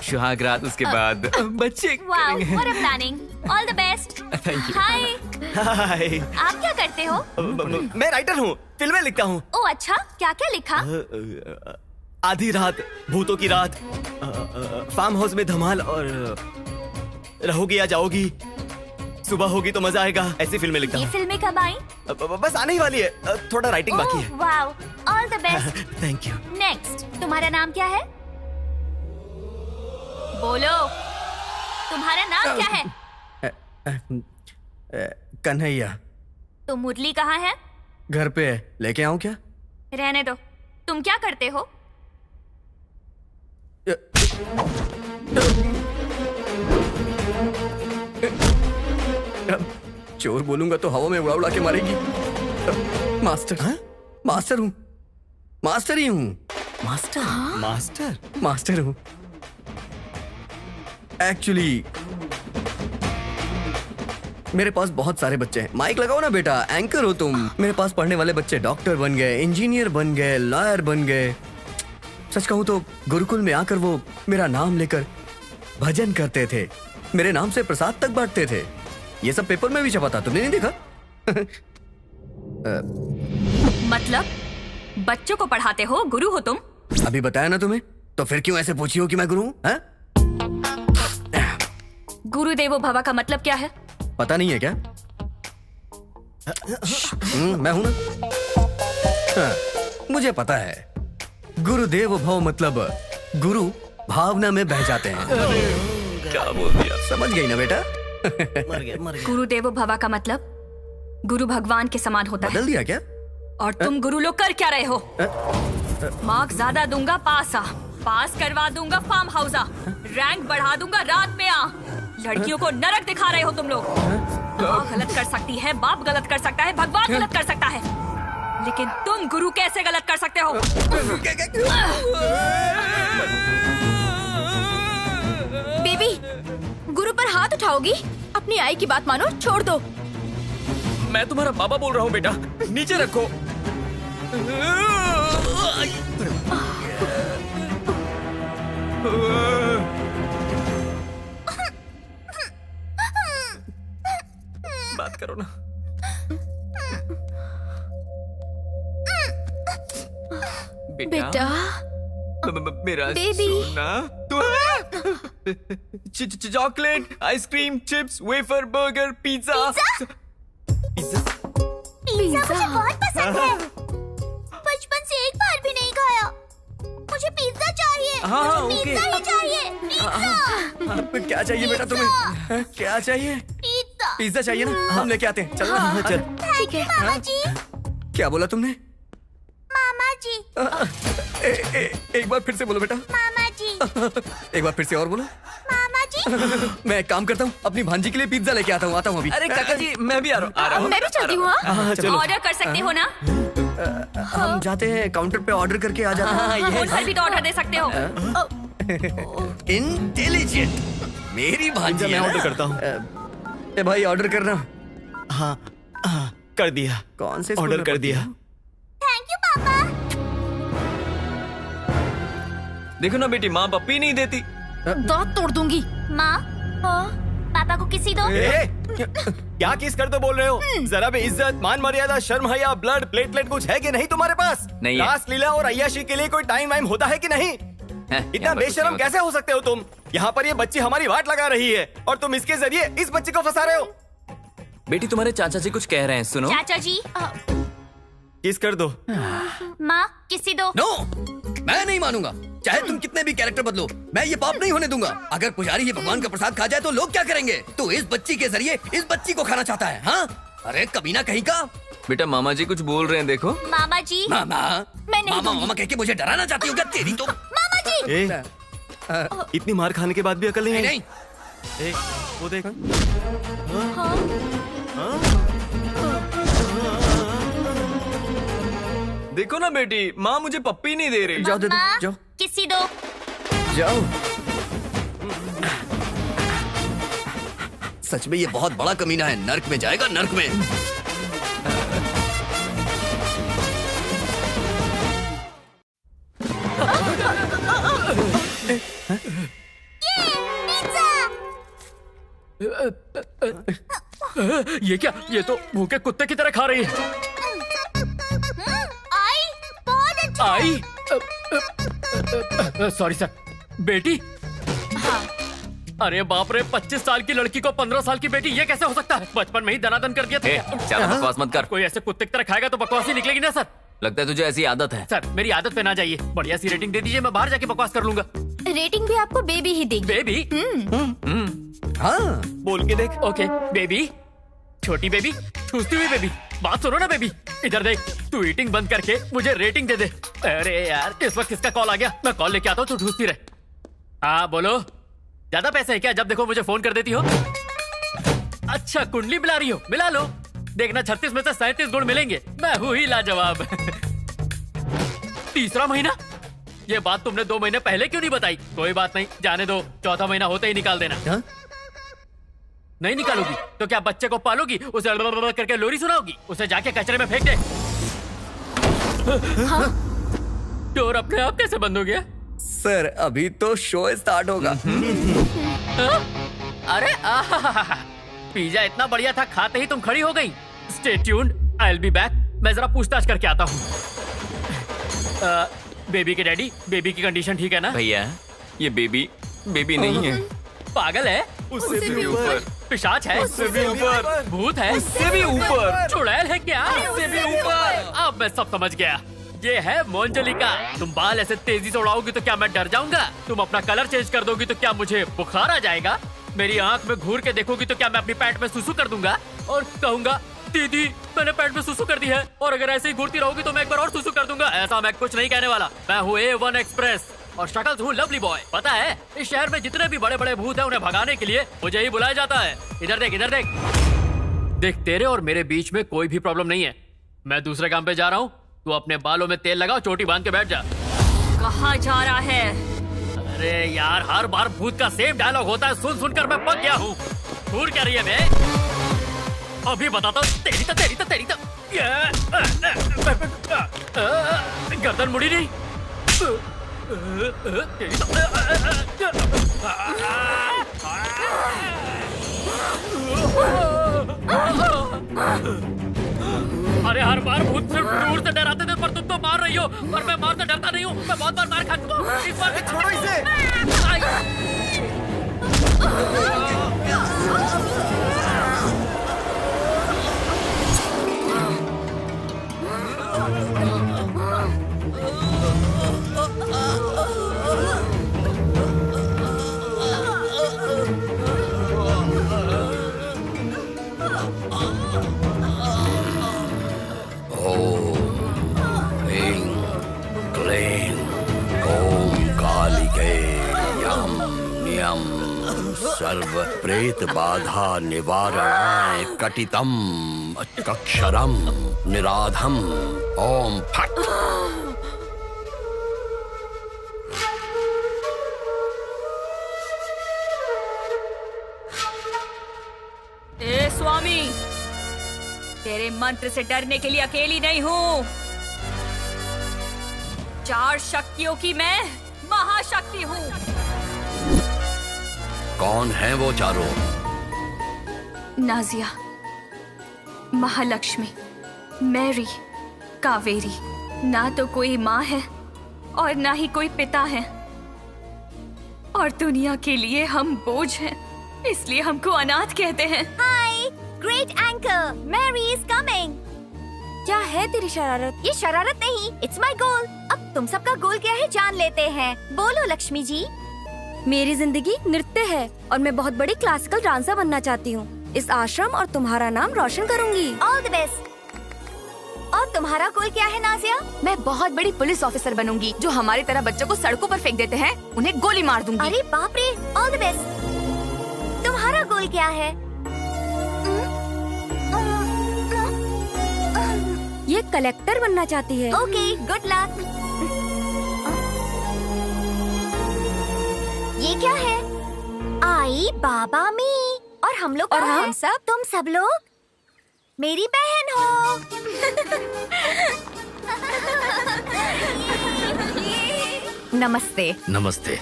सुहाग रात, उसके बाद बच्चे वाओ, करेंगे। What a planning. All the best. Thank you. हाय, हाय। आप क्या करते हो? मैं राइटर हूँ, फिल्में लिखता हूँ। ओह अच्छा, क्या क्या लिखा? आधी रात, भूतों की रात, फार्म हाउस में धमाल और रहोगी या जाओगी, सुबह होगी तो मजा आएगा, ऐसी फिल्में लिखता ये हूँ। फिल्में कब आई? बस आने ही वाली है, थोड़ा राइटिंग बाकी है। Wow, all the best. Thank you. Next, तुम्हारा नाम क्या है? बोलो, तुम्हारा नाम क्या है? कन्हैया। तो मुरली कहाँ है? घर पे है, लेके आऊं क्या? रहने दो। तुम क्या करते हो? चोर बोलूंगा तो हवा में उड़ा उड़ा के मारेगी। मास्टर। हाँ? मास्टर हूँ, मास्टर ही हूँ। मास्टर? मास्टर? मास्टर हूँ एक्चुअली। मेरे पास बहुत सारे बच्चे हैं। माइक लगाओ ना बेटा, एंकर हो तुम। मेरे पास पढ़ने वाले बच्चे डॉक्टर बन गए, इंजीनियर बन गए, लॉयर बन गए। सच कहूँ तो गुरुकुल में आकर वो मेरा नाम लेकर भजन करते थे, मेरे नाम से प्रसाद तक बांटते थे। ये सब पेपर में भी छपा था, तुमने नहीं देखा? मतलब बच्चों को पढ़ाते हो, गुरु हो तुम? अभी बताया ना तुम्हें, तो फिर क्यों ऐसे पूछी हो कि मैं गुरु हूँ? गुरुदेवो भवा का मतलब क्या है? पता नहीं है क्या? मैं हूं ना। हाँ, मुझे पता है। गुरुदेव भव मतलब गुरु भावना में बह जाते हैं। क्या बोल दिया? समझ गई ना बेटा? गुरुदेवो भवा का मतलब गुरु भगवान के समान होता है। बदल दिया क्या? और तुम गुरु लोग कर क्या रहे हो? मार्क्स ज्यादा दूंगा, पास आ। पास करवा दूंगा, फार्म हाउस आ। रैंक बढ़ा दूंगा, रात में आ। लड़कियों को नरक दिखा रहे हो तुम लोग। माँ गलत कर सकती है, बाप गलत कर सकता है, भगवान गलत कर सकता है, लेकिन तुम गुरु कैसे गलत कर सकते हो? बेबी, गुरु पर हाथ उठाओगी? अपनी आई की बात मानो, छोड़ दो। मैं तुम्हारा बाबा बोल रहा हूँ बेटा, नीचे रखो। बात करो ना। बेटा मेरा बेबी। सोना, chocolate, ice cream, chips, wafer, burger, pizza. Pizza मुझे बहुत पसंद है। बचपन से एक बार भी नहीं खाया। मुझे पिज्जा चाहिए। हाँ, मुझे पिज्जा ही चाहिए। पिज्जा। क्या चाहिए बेटा तुम्हें? क्या चाहिए? पिज्जा। पिज्जा चाहिए ना? हम लेके आते हैं। चल ना, चल। ठीक है मामा जी। क्या बोला तुमने? मामा जी। एक बार फिर से बोलो बेटा। मामा जी। एक बार फिर से और बोलो। मामा जी। मैं एक काम करता हूँ, अपनी भांजी के लिए पिज्जा लेके आता हूँ अभी। अरे काका जी, मैं भी आ रहा हूँ। मैं भी चलती हूँ। ऑर्डर कर सकते हो ना? हम जाते हैं काउंटर पे, ऑर्डर करके आ जाते हैं। फोन पर भी तो ऑर्डर दे सकते हो। इंटेलिजेंट मेरी भांजी। मैं ऑर्डर करता हूँ। ए भाई ऑर्डर करना। हाँ, कर दिया। कौन से ऑर्डर कर दिया। थैंक यू पापा। देखो ना बेटी, माँ पप्पी नहीं देती। दांत तोड़ दूंगी। माँ, पापा को किसी दो। क्या किस कर तो बोल रहे हो? जरा भी इज्जत, मान मर्यादा, शर्म हया, ब्लड प्लेटलेट कुछ है कि नहीं तुम्हारे पास? नहीं है। रास लीला और अय्याशी के लिए कोई टाइम वाइम होता है कि नहीं? इतना बेशर्म कैसे हो सकते हो तुम? यहाँ पर ये बच्ची हमारी वाट लगा रही है और तुम इसके जरिए इस बच्ची को फंसा रहे हो। बेटी तुम्हारे चाचा जी कुछ कह रहे हैं, सुनो। चाचा जी। किस कर दो। माँ, किसी दो। नो, मैं नहीं मानूंगा। चाहे तुम कितने भी कैरेक्टर बदलो, मैं ये पाप नहीं होने दूंगा। अगर पुजारी ये भगवान का प्रसाद खा जाए तो लोग क्या करेंगे? तो इस बच्ची के जरिए इस बच्ची को खाना चाहता है। हाँ, अरे कमीना कहीं का। बेटा मामा जी कुछ बोल रहे हैं, देखो। मामा जी। मामा, मैं नहीं मामा मामा कह के मुझे डराना चाहती हो क्या? तेरी तो। मामा जी। इतनी मार खाने के बाद भी अकल नहीं है? नहीं। वो देख। देखो ना बेटी, माँ मुझे पप्पी नहीं दे रही। जाओ दे दो, जाओ। किसी दो। जाओ। सच में ये बहुत बड़ा कमीना है। नर्क में जाएगा, नर्क में। ये क्या? ये तो भूखे कुत्ते की तरह खा रही है। आई बहुत अच्छा। आई सॉरी सर। बेटी? हाँ। अरे बाप रे, 25 साल की लड़की को 15 साल की बेटी, ये कैसे हो सकता है? बचपन में ही दनादन कर दिया था। ज्यादा बकवास मत कर। कोई ऐसे कुत्ते की तरह खाएगा तो बकवास ही निकलेगी ना सर। लगता है तुझे ऐसी आदत है। सर मेरी आदत पे ना जाइए, बढ़िया सी रेटिंग दे दीजिए, मैं बाहर जाके बकवास कर लूंगा। रेटिंग भी आपको बेबी ही देगी। बेबी? हाँ, बोल के देख। ओके बेबी, छोटी बेबी, ठूसती हुई बेबी, बात सुनो ना बेबी, इधर देख। तू ईटिंग बंद करके मुझे रेटिंग दे दे। अरे यार, इस वक्त किसका कॉल आ गया? मैं कॉल लेके आता हूँ, तू ठूसती रहे। हाँ बोलो, ज्यादा पैसे है क्या? जब देखो मुझे फोन कर देती हो। अच्छा कुंडली मिला रही हो, मिला लो। देखना 36 में से 37 गुण मिलेंगे। मैं हूँ ही लाजवाब। तीसरा महीना? ये बात तुमने 2 महीने पहले क्यों नहीं बताई? कोई बात नहीं, जाने दो, चौथा महीना होते ही निकाल देना। नहीं निकालोगी तो क्या बच्चे को पालोगी, उसे करके लोरी सुनाओगी, उसे जाके कचरे में फेंक दे। डोर अपने आप कैसे बंद हो गया? सर अभी तो शो स्टार्ट होगा। अरे पिज्जा इतना बढ़िया था, खाते ही तुम खड़ी हो गई। Stay tuned, I will be back. मैं जरा पूछताछ करके आता हूँ। बेबी के डैडी, बेबी की कंडीशन ठीक है ना? भैया ये बेबी नहीं है। पागल है? उससे भी ऊपर। पिशाच है? उससे भी ऊपर। भूत है? उससे भी ऊपर। चुड़ैल है क्या? उससे भी ऊपर। अब मैं सब समझ गया। ये है मोंजलिका। तुम बाल ऐसे तेजी से उड़ाओगी तो क्या मैं डर जाऊंगा? तुम अपना कलर चेंज कर दोगी तो क्या मुझे बुखार आ जाएगा? मेरी आंख में घूर के देखोगी तो क्या मैं अपनी पैंट में सुसु कर दूंगा और कहूंगा दीदी मैंने पैंट में सुसु कर दी है? और अगर ऐसे ही घूरती रहोगी तो मैं एक बार और सुसु कर दूंगा। ऐसा मैं कुछ नहीं कहने वाला। मैं हूँ A1 एक्सप्रेस और शक्ल हूँ लवली बॉय। पता है इस शहर में जितने भी बड़े बड़े भूत हैं उन्हें भगाने के लिए मुझे ही बुलाया जाता है। इधर देख, इधर देख। देख, तेरे और मेरे बीच में कोई भी प्रॉब्लम नहीं है। मैं दूसरे काम पे जा रहा हूँ, तू अपने बालों में तेल लगाओ, चोटी बांध के बैठ जा। कहाँ जा रहा है? अरे यार हर बार भूत का सेम डायलॉग होता है, सुन सुनकर मैं पक गया हूँ। घूर क्या रही है बे? अभी बताता हूँ। तेरी तो गर्दन मुड़ी नहीं। अरे हर बार भूत सिर्फ दूर से डराते थे पर तुम तो मार रही हो। पर मैं मार से डरता नहीं हूँ, मैं बहुत बार मार खा चुका हूँ। इस बार छोड़ो इसे। सर्व प्रेत बाधा निवारणाय कटितम अक्षरम निराधम ओम फट। ए स्वामी, तेरे मंत्र से डरने के लिए अकेली नहीं हूँ। 4 शक्तियों की मैं महाशक्ति हूँ। कौन है वो चारों? नाजिया, महालक्ष्मी, मैरी, कावेरी। ना तो कोई माँ है और ना ही कोई पिता है और दुनिया के लिए हम बोझ हैं, इसलिए हमको अनाथ कहते हैं। Hi, great anchor, Mary is coming. क्या है तेरी शरारत? ये शरारत नहीं, इट्स माय गोल। अब तुम सबका गोल क्या है जान लेते हैं। बोलो लक्ष्मी जी। मेरी जिंदगी नृत्य है और मैं बहुत बड़ी क्लासिकल डांसर बनना चाहती हूँ। इस आश्रम और तुम्हारा नाम रोशन करूँगी। All the best. और तुम्हारा गोल क्या है नाजिया? मैं बहुत बड़ी पुलिस ऑफिसर बनूंगी जो हमारी तरह बच्चों को सड़कों पर फेंक देते हैं उन्हें गोली मार दूंगी। अरे बाप रे, ऑल द बेस्ट। तुम्हारा गोल क्या है? ये कलेक्टर बनना चाहती है। Okay, good luck. ये क्या है? आई बाबा मी और हम लोग और हम सब, तुम सब लोग मेरी बहन हो। नमस्ते। नमस्ते।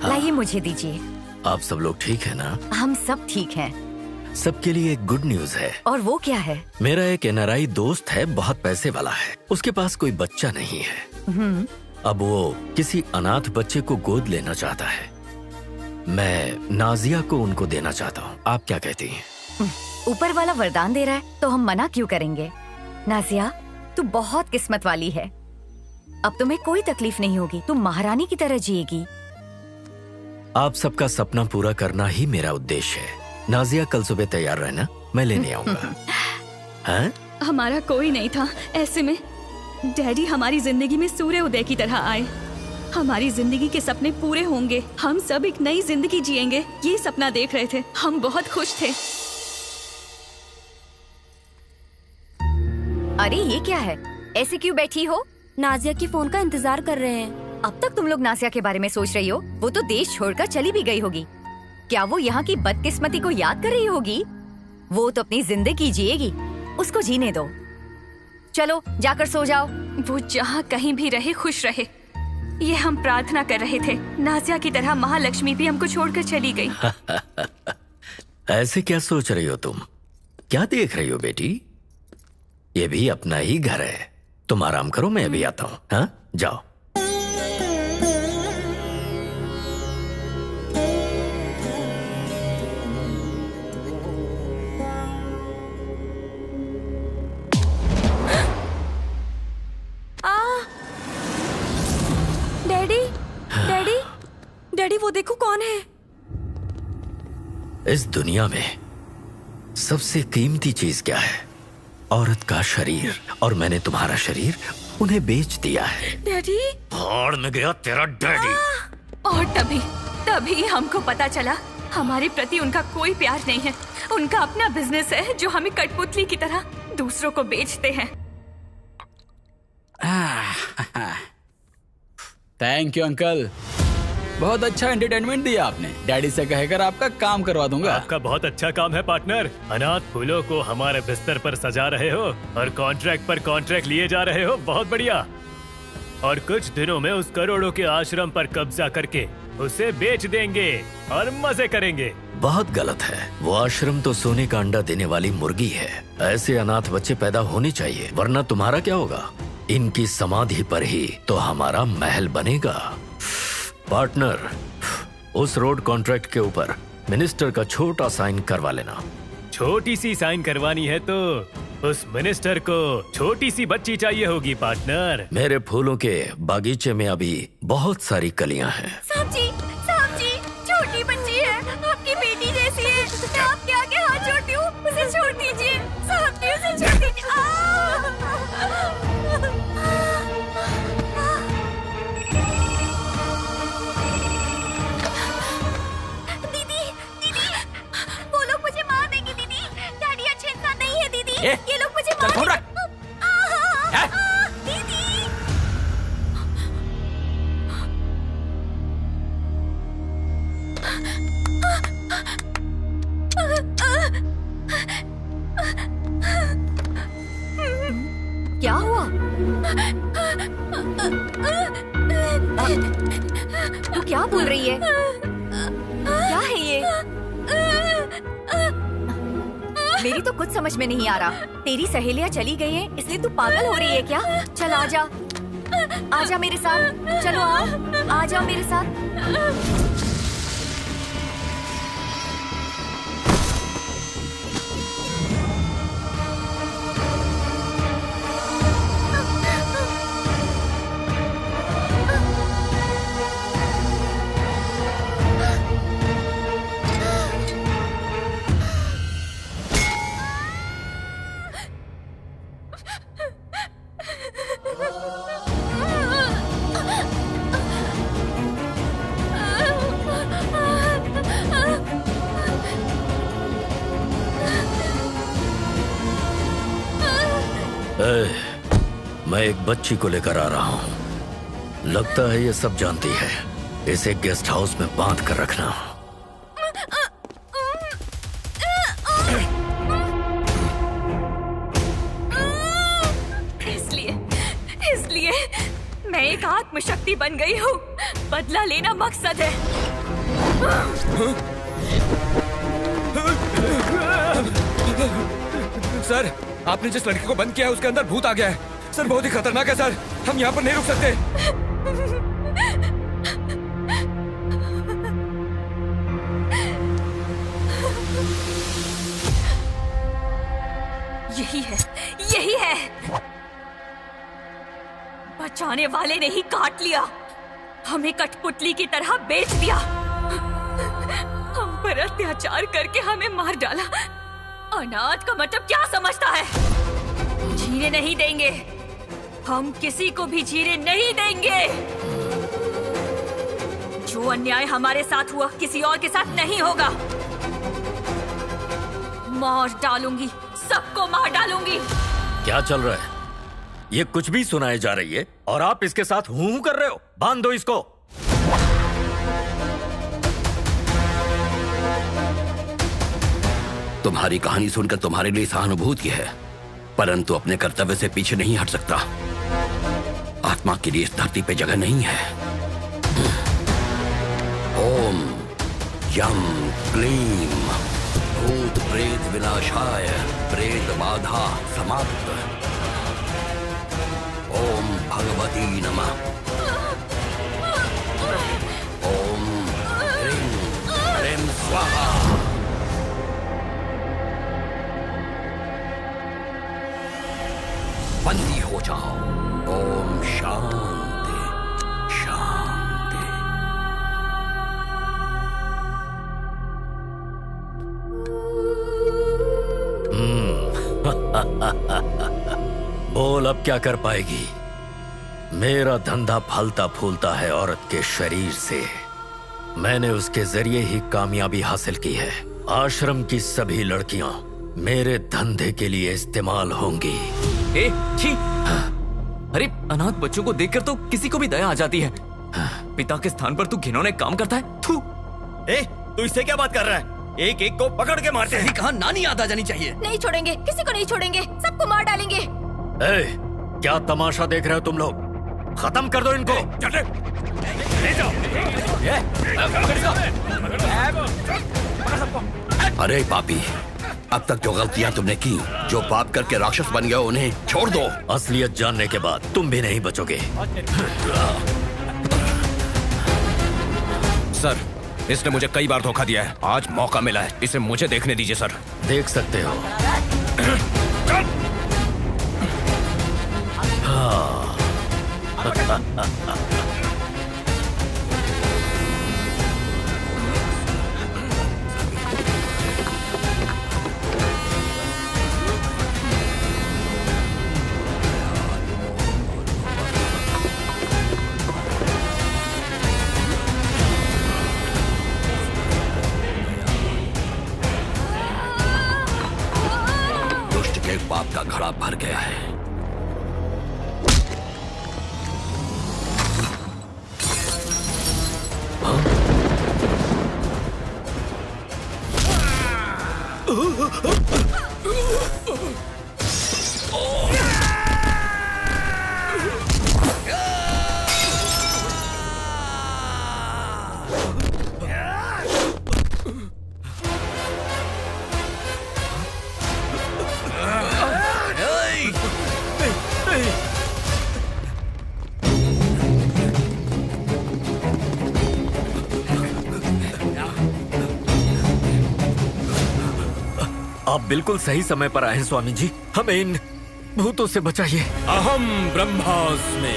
लाइए मुझे दीजिए। आप सब लोग ठीक है ना? हम सब ठीक हैं। सबके लिए एक गुड न्यूज है। और वो क्या है? मेरा एक NRI दोस्त है, बहुत पैसे वाला है। उसके पास कोई बच्चा नहीं है। अब वो किसी अनाथ बच्चे को गोद लेना चाहता है। मैं नाजिया को उनको देना चाहता हूँ। आप क्या कहती हैं? ऊपर वाला वरदान दे रहा है तो हम मना क्यों करेंगे? नाजिया, तू बहुत किस्मत वाली है। अब तुम्हें कोई तकलीफ नहीं होगी, तू महारानी की तरह जिएगी। आप सबका सपना पूरा करना ही मेरा उद्देश्य है। नाजिया कल सुबह तैयार रहना, मैं लेने आऊंगा। हाँ? हमारा कोई नहीं था, ऐसे में डैडी हमारी जिंदगी में सूर्य उदय की तरह आए। हमारी जिंदगी के सपने पूरे होंगे, हम सब एक नई जिंदगी जिएंगे, ये सपना देख रहे थे। हम बहुत खुश थे। अरे ये क्या है? ऐसे क्यों बैठी हो? नाजिया की फोन का इंतजार कर रहे हैं। अब तक तुम लोग नाजिया के बारे में सोच रही हो? वो तो देश छोड़कर चली भी गई होगी। क्या वो यहाँ की बदकिस्मती को याद कर रही होगी? वो तो अपनी जिंदगी जिएगी, उसको जीने दो। चलो जाकर सो जाओ। वो जहाँ कहीं भी रहे खुश रहे, ये हम प्रार्थना कर रहे थे। नाजिया की तरह महालक्ष्मी भी हमको छोड़कर चली गई। ऐसे क्या सोच रही हो तुम? क्या देख रही हो बेटी? ये भी अपना ही घर है। तुम आराम करो, मैं भी आता हूँ। हाँ, जाओ। डैडी, डैडी, डैडी, वो देखो कौन है। इस दुनिया में सबसे कीमती चीज क्या है? औरत का शरीर। और मैंने तुम्हारा शरीर उन्हें बेच दिया है। डैडी, भाड़ में गया तेरा डैडी। और तभी हमको पता चला हमारे प्रति उनका कोई प्यार नहीं है। उनका अपना बिजनेस है जो हमें कठपुतली की तरह दूसरों को बेचते हैं। थैंक यू अंकल, बहुत अच्छा एंटरटेनमेंट दिया आपने। डैडी से कहकर आपका काम करवा दूंगा। आपका बहुत अच्छा काम है पार्टनर। अनाथ फूलों को हमारे बिस्तर पर सजा रहे हो और कॉन्ट्रैक्ट पर कॉन्ट्रैक्ट लिए जा रहे हो। बहुत बढ़िया। और कुछ दिनों में उस करोड़ों के आश्रम पर कब्जा करके उसे बेच देंगे और मजे करेंगे। बहुत गलत है। वो आश्रम तो सोने का अंडा देने वाली मुर्गी है। ऐसे अनाथ बच्चे पैदा होने चाहिए, वरना तुम्हारा क्या होगा? इनकी समाधि पर ही तो हमारा महल बनेगा। पार्टनर, उस रोड कॉन्ट्रैक्ट के ऊपर मिनिस्टर का छोटा साइन करवा लेना। छोटी सी साइन करवानी है तो उस मिनिस्टर को छोटी सी बच्ची चाहिए होगी पार्टनर। मेरे फूलों के बागीचे में अभी बहुत सारी कलियां हैं। साहब जी, छोटी बच्ची है, आपकी बेटी जैसी है। मैं आपके आगे हाथ जोड़ती हूँ, उसे छोड़ दीजिए। साहब जी, उसे छोड़ दीजिए। ये लोग मुझे मार देंगे। क्या हुआ? तू क्या बोल रही है? क्या है ये? मेरी तो कुछ समझ में नहीं आ रहा। तेरी सहेलियां चली गई हैं, इसलिए तू पागल हो रही है क्या? चल आजा, आजा मेरे साथ। चलो आ जाओ मेरे साथ। मैं एक बच्ची को लेकर आ रहा हूँ। लगता है ये सब जानती है। इसे गेस्ट हाउस में बांध कर रखना। इसलिए मैं एक आत्मशक्ति बन गई हूँ। बदला लेना मकसद है। सर, आपने जिस लड़की को बंद किया है उसके अंदर भूत आ गया है। सर, बहुत ही खतरनाक है सर। हम यहाँ पर नहीं रुक सकते। यही है। बचाने वाले ने ही काट लिया। हमें कठपुतली की तरह बेच दिया। हम पर अत्याचार करके हमें मार डाला। अनाथ का मतलब क्या समझता है? जीने नहीं देंगे। हम किसी को भी जीने नहीं देंगे। जो अन्याय हमारे साथ हुआ किसी और के साथ नहीं होगा। मार डालूंगी, सबको मार डालूंगी। क्या चल रहा है? ये कुछ भी सुनाए जा रही है और आप इसके साथ हूं कर रहे हो। बांध दो इसको। तुम्हारी कहानी सुनकर तुम्हारे लिए सहानुभूति है, परंतु अपने कर्तव्य से पीछे नहीं हट सकता। आत्मा के लिए इस धरती पे जगह नहीं है। ओम यम क्लीम भूत प्रेत विनाशाय प्रेत बाधा समाप्त। ओम भगवती नमः। ओम ह्रीं ह्रीं स्वाहा। बंदी हो जाओ। ओम शांति शांति। बोल अब क्या कर पाएगी? मेरा धंधा फलता फूलता है औरत के शरीर से। मैंने उसके जरिए ही कामयाबी हासिल की है। आश्रम की सभी लड़कियां मेरे धंधे के लिए इस्तेमाल होंगी। ए, छी! अरे अनाथ बच्चों को देखकर तो किसी को भी दया आ जाती है। पिता के स्थान पर तू घिनौने काम करता है। थू! तू इससे क्या बात कर रहा है? एक एक को पकड़ के मारते हैं। कहा नानी याद आ जानी चाहिए। नहीं छोड़ेंगे, किसी को नहीं छोड़ेंगे, सबको मार डालेंगे। ए, क्या तमाशा देख रहे हो तुम लोग? खत्म कर दो इनको। अरे पापी, अब तक जो गलतियां तुमने की, जो पाप करके राक्षस बन गए, उन्हें छोड़ दो। असलियत जानने के बाद तुम भी नहीं बचोगे। सर, इसने मुझे कई बार धोखा दिया है। आज मौका मिला है, इसे मुझे देखने दीजिए सर। देख सकते हो। दुष्ट के पाप का घड़ा भर गया है। आप बिल्कुल सही समय पर आए हैं स्वामी जी। हमें इन भूतों से बचाइए। अहम ब्रह्मास्मि।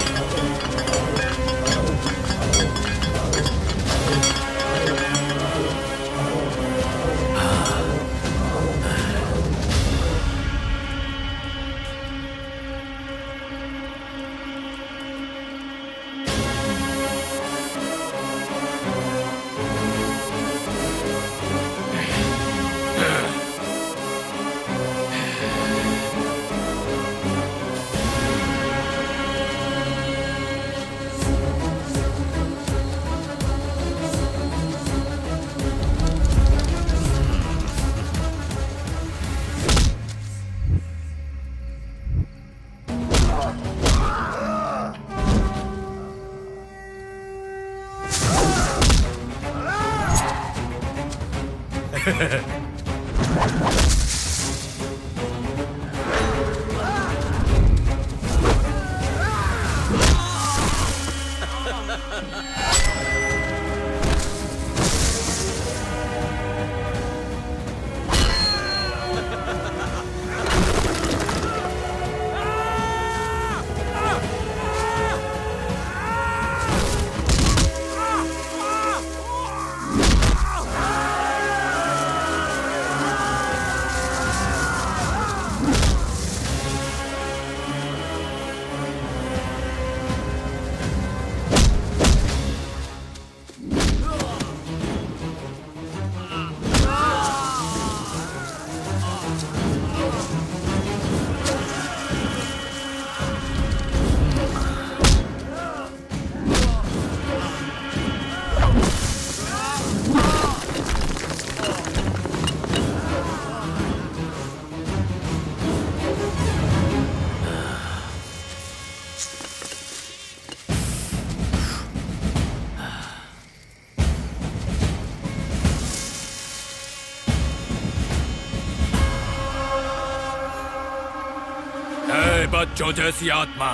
बच्चों जैसी आत्मा,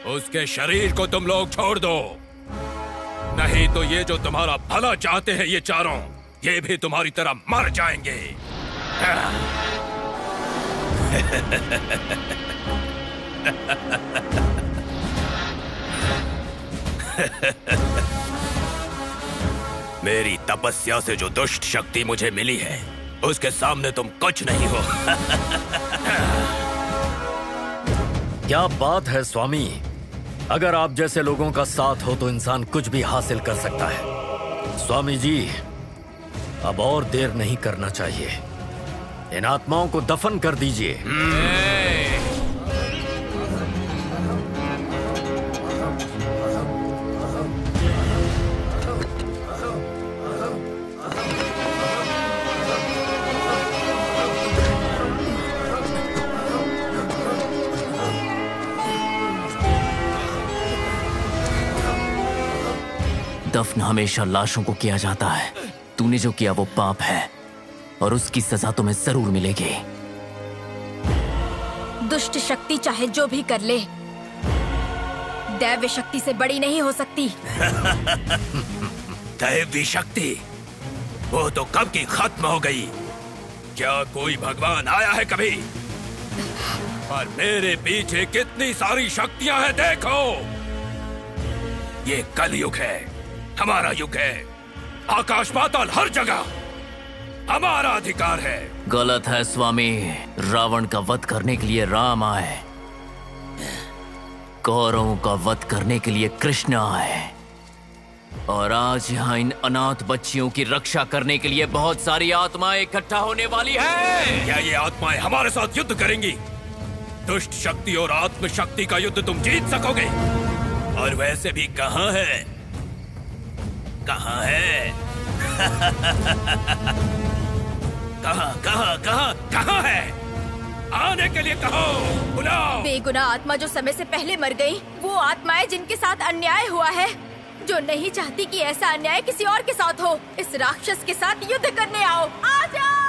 उसके शरीर को तुम लोग छोड़ दो, नहीं तो ये जो तुम्हारा भला चाहते हैं ये चारों, ये भी तुम्हारी तरह मर जाएंगे। मेरी तपस्या से जो दुष्ट शक्ति मुझे मिली है, उसके सामने तुम कुछ नहीं हो। क्या बात है स्वामी, अगर आप जैसे लोगों का साथ हो तो इंसान कुछ भी हासिल कर सकता है। स्वामी जी, अब और देर नहीं करना चाहिए, इन आत्माओं को दफन कर दीजिए। दफन हमेशा लाशों को किया जाता है। तूने जो किया वो पाप है और उसकी सजा तुम्हें जरूर मिलेगी। दुष्ट शक्ति चाहे जो भी कर ले, दैव्य शक्ति से बड़ी नहीं हो सकती। दैवी शक्ति वो तो कब की खत्म हो गई। क्या कोई भगवान आया है कभी? और मेरे पीछे कितनी सारी शक्तियां हैं देखो। ये कलयुग है, हमारा युग है। आकाश पाताल हर जगह हमारा अधिकार है। गलत है स्वामी, रावण का वध करने के लिए राम आए, कौरवों का वध करने के लिए कृष्ण आए, और आज यहाँ इन अनाथ बच्चियों की रक्षा करने के लिए बहुत सारी आत्माएं इकट्ठा होने वाली है। क्या ये आत्माएं हमारे साथ युद्ध करेंगी? दुष्ट शक्ति और आत्म शक्ति का युद्ध तुम जीत सकोगे? और वैसे भी कहाँ है, कहाँ है? कहाँ कहाँ कहाँ कहाँ है? आने के लिए कहो, बुलाओ। बेगुनाह आत्मा जो समय से पहले मर गई, वो आत्माएं जिनके साथ अन्याय हुआ है, जो नहीं चाहती कि ऐसा अन्याय किसी और के साथ हो, इस राक्षस के साथ युद्ध करने आओ। आ जाओ।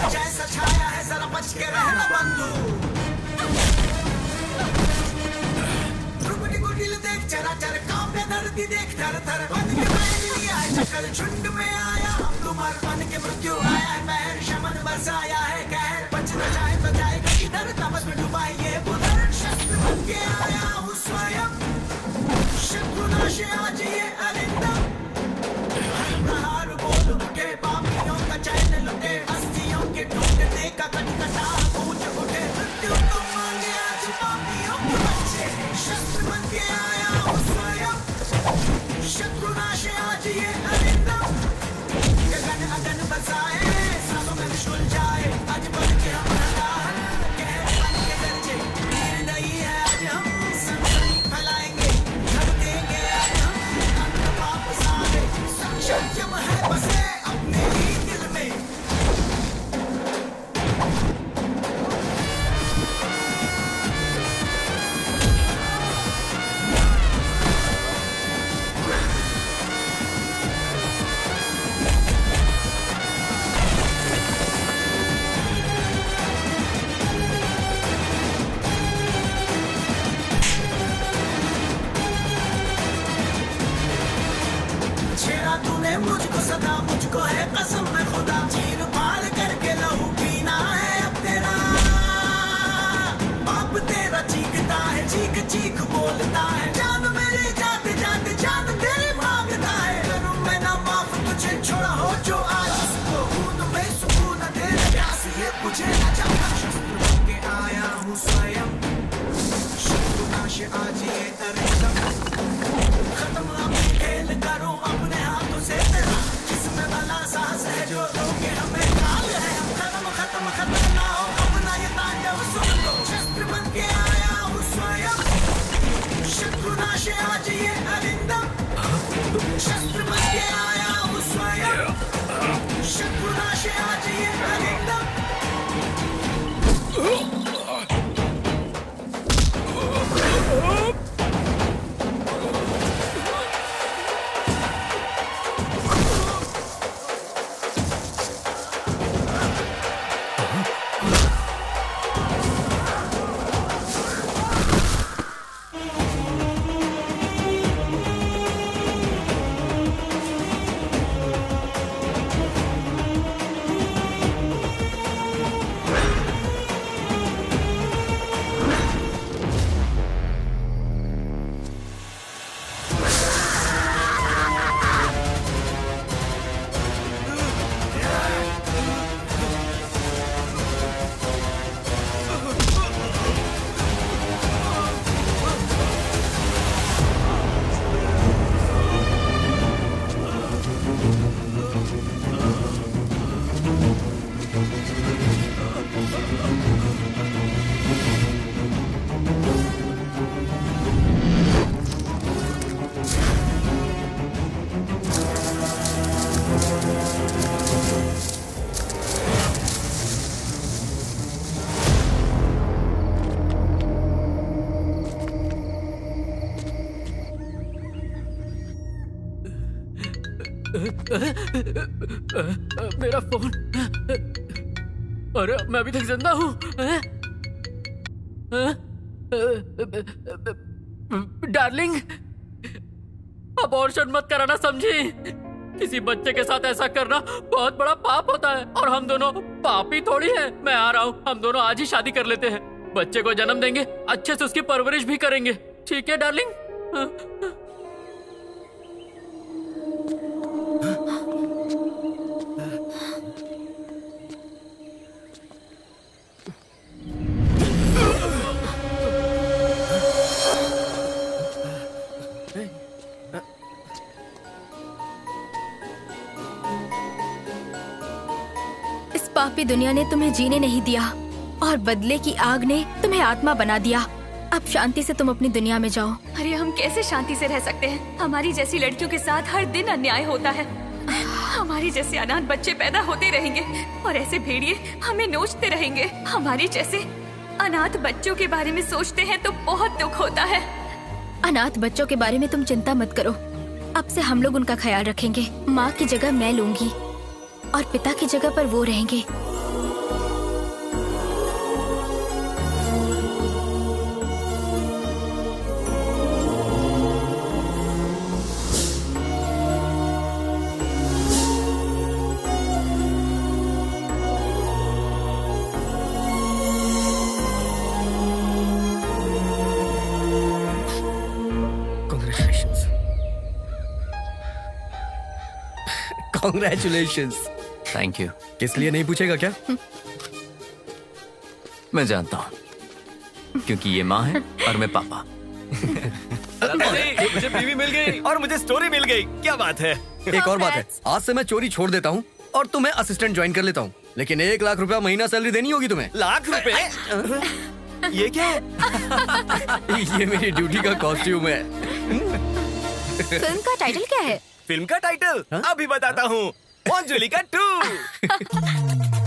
जैसा छाया है जरा बच के रहना बंधु। रुपटी गुटिल देख चराचर कांपे धरती देख थर थर बन के बैठ लिया है चक्कर झुंड में आया तुम्हार बन के मृत्यु आया है महर शमन बरसाया है कहर बच न जाए तो जाएगा किधर तमस में डुबाई ये बुधर शस्त्र बन के आया हूँ स्वयं शत्रुनाश आज ये अरिंदम प्रहार बोल उठे पापियों का चैन लुटे अस्थियों के टूटने का कटकटा पूछ उठे मृत्यु तुम मांगे आज पापियों के बच्चे शस्त्र बन के आया हूँ स्वयं शत्रुनाश आज ये अरिंदम गगन अगन बसाए सांसों में विश्व जाए पीछे शस्त्र बन के आया हूँ स्वयं शत्रुनाश आज ये तरंगम खत्म अपने खेल करो अपने हाथों से तेरा जिसमें भला साहस है जो रोके हमें काल है हम खत्म ना हो अपना ये तांडव सुन लो शस्त्र बन के आया हूँ स्वयं शत्रुनाश आज ये अरिंदम शस्त्र बन के आया हूँ स्वयं शत्रुनाश आज ये अरिंदम मेरा फोन। अरे मैं अभी तक जिंदा हूँ। डार्लिंग, अबॉर्शन मत कराना, समझी? किसी बच्चे के साथ ऐसा करना बहुत बड़ा पाप होता है और हम दोनों पापी थोड़ी हैं। मैं आ रहा हूँ, हम दोनों आज ही शादी कर लेते हैं, बच्चे को जन्म देंगे, अच्छे से उसकी परवरिश भी करेंगे, ठीक है डार्लिंग? पापी दुनिया ने तुम्हें जीने नहीं दिया और बदले की आग ने तुम्हें आत्मा बना दिया। अब शांति से तुम अपनी दुनिया में जाओ। अरे हम कैसे शांति से रह सकते हैं? हमारी जैसी लड़कियों के साथ हर दिन अन्याय होता है। हमारी जैसे अनाथ बच्चे पैदा होते रहेंगे और ऐसे भेड़िए हमें नोचते रहेंगे। हमारी जैसे अनाथ बच्चों के बारे में सोचते हैं तो बहुत दुख होता है। अनाथ बच्चों के बारे में तुम चिंता मत करो, अब से हम लोग उनका ख्याल रखेंगे। माँ की जगह मैं लूंगी और पिता की जगह पर वो रहेंगे। Congratulations. Thank you. किस लिए नहीं पूछेगा क्या? मैं जानता हूँ, क्योंकि ये माँ है और मैं पापा। मुझे बीवी मिल गई और मुझे स्टोरी मिल गई, क्या बात है? एक और बात है, आज से मैं चोरी छोड़ देता हूँ और तुम्हें असिस्टेंट ज्वाइन कर लेता हूँ, लेकिन 1 लाख रुपया महीना सैलरी देनी होगी तुम्हें। लाख रुपए? ये क्या है? ये मेरी ड्यूटी का कॉस्ट्यूम है। फिल्म का टाइटल क्या है? फिल्म का टाइटल अभी बताता हूँ, अंजुलिका 2।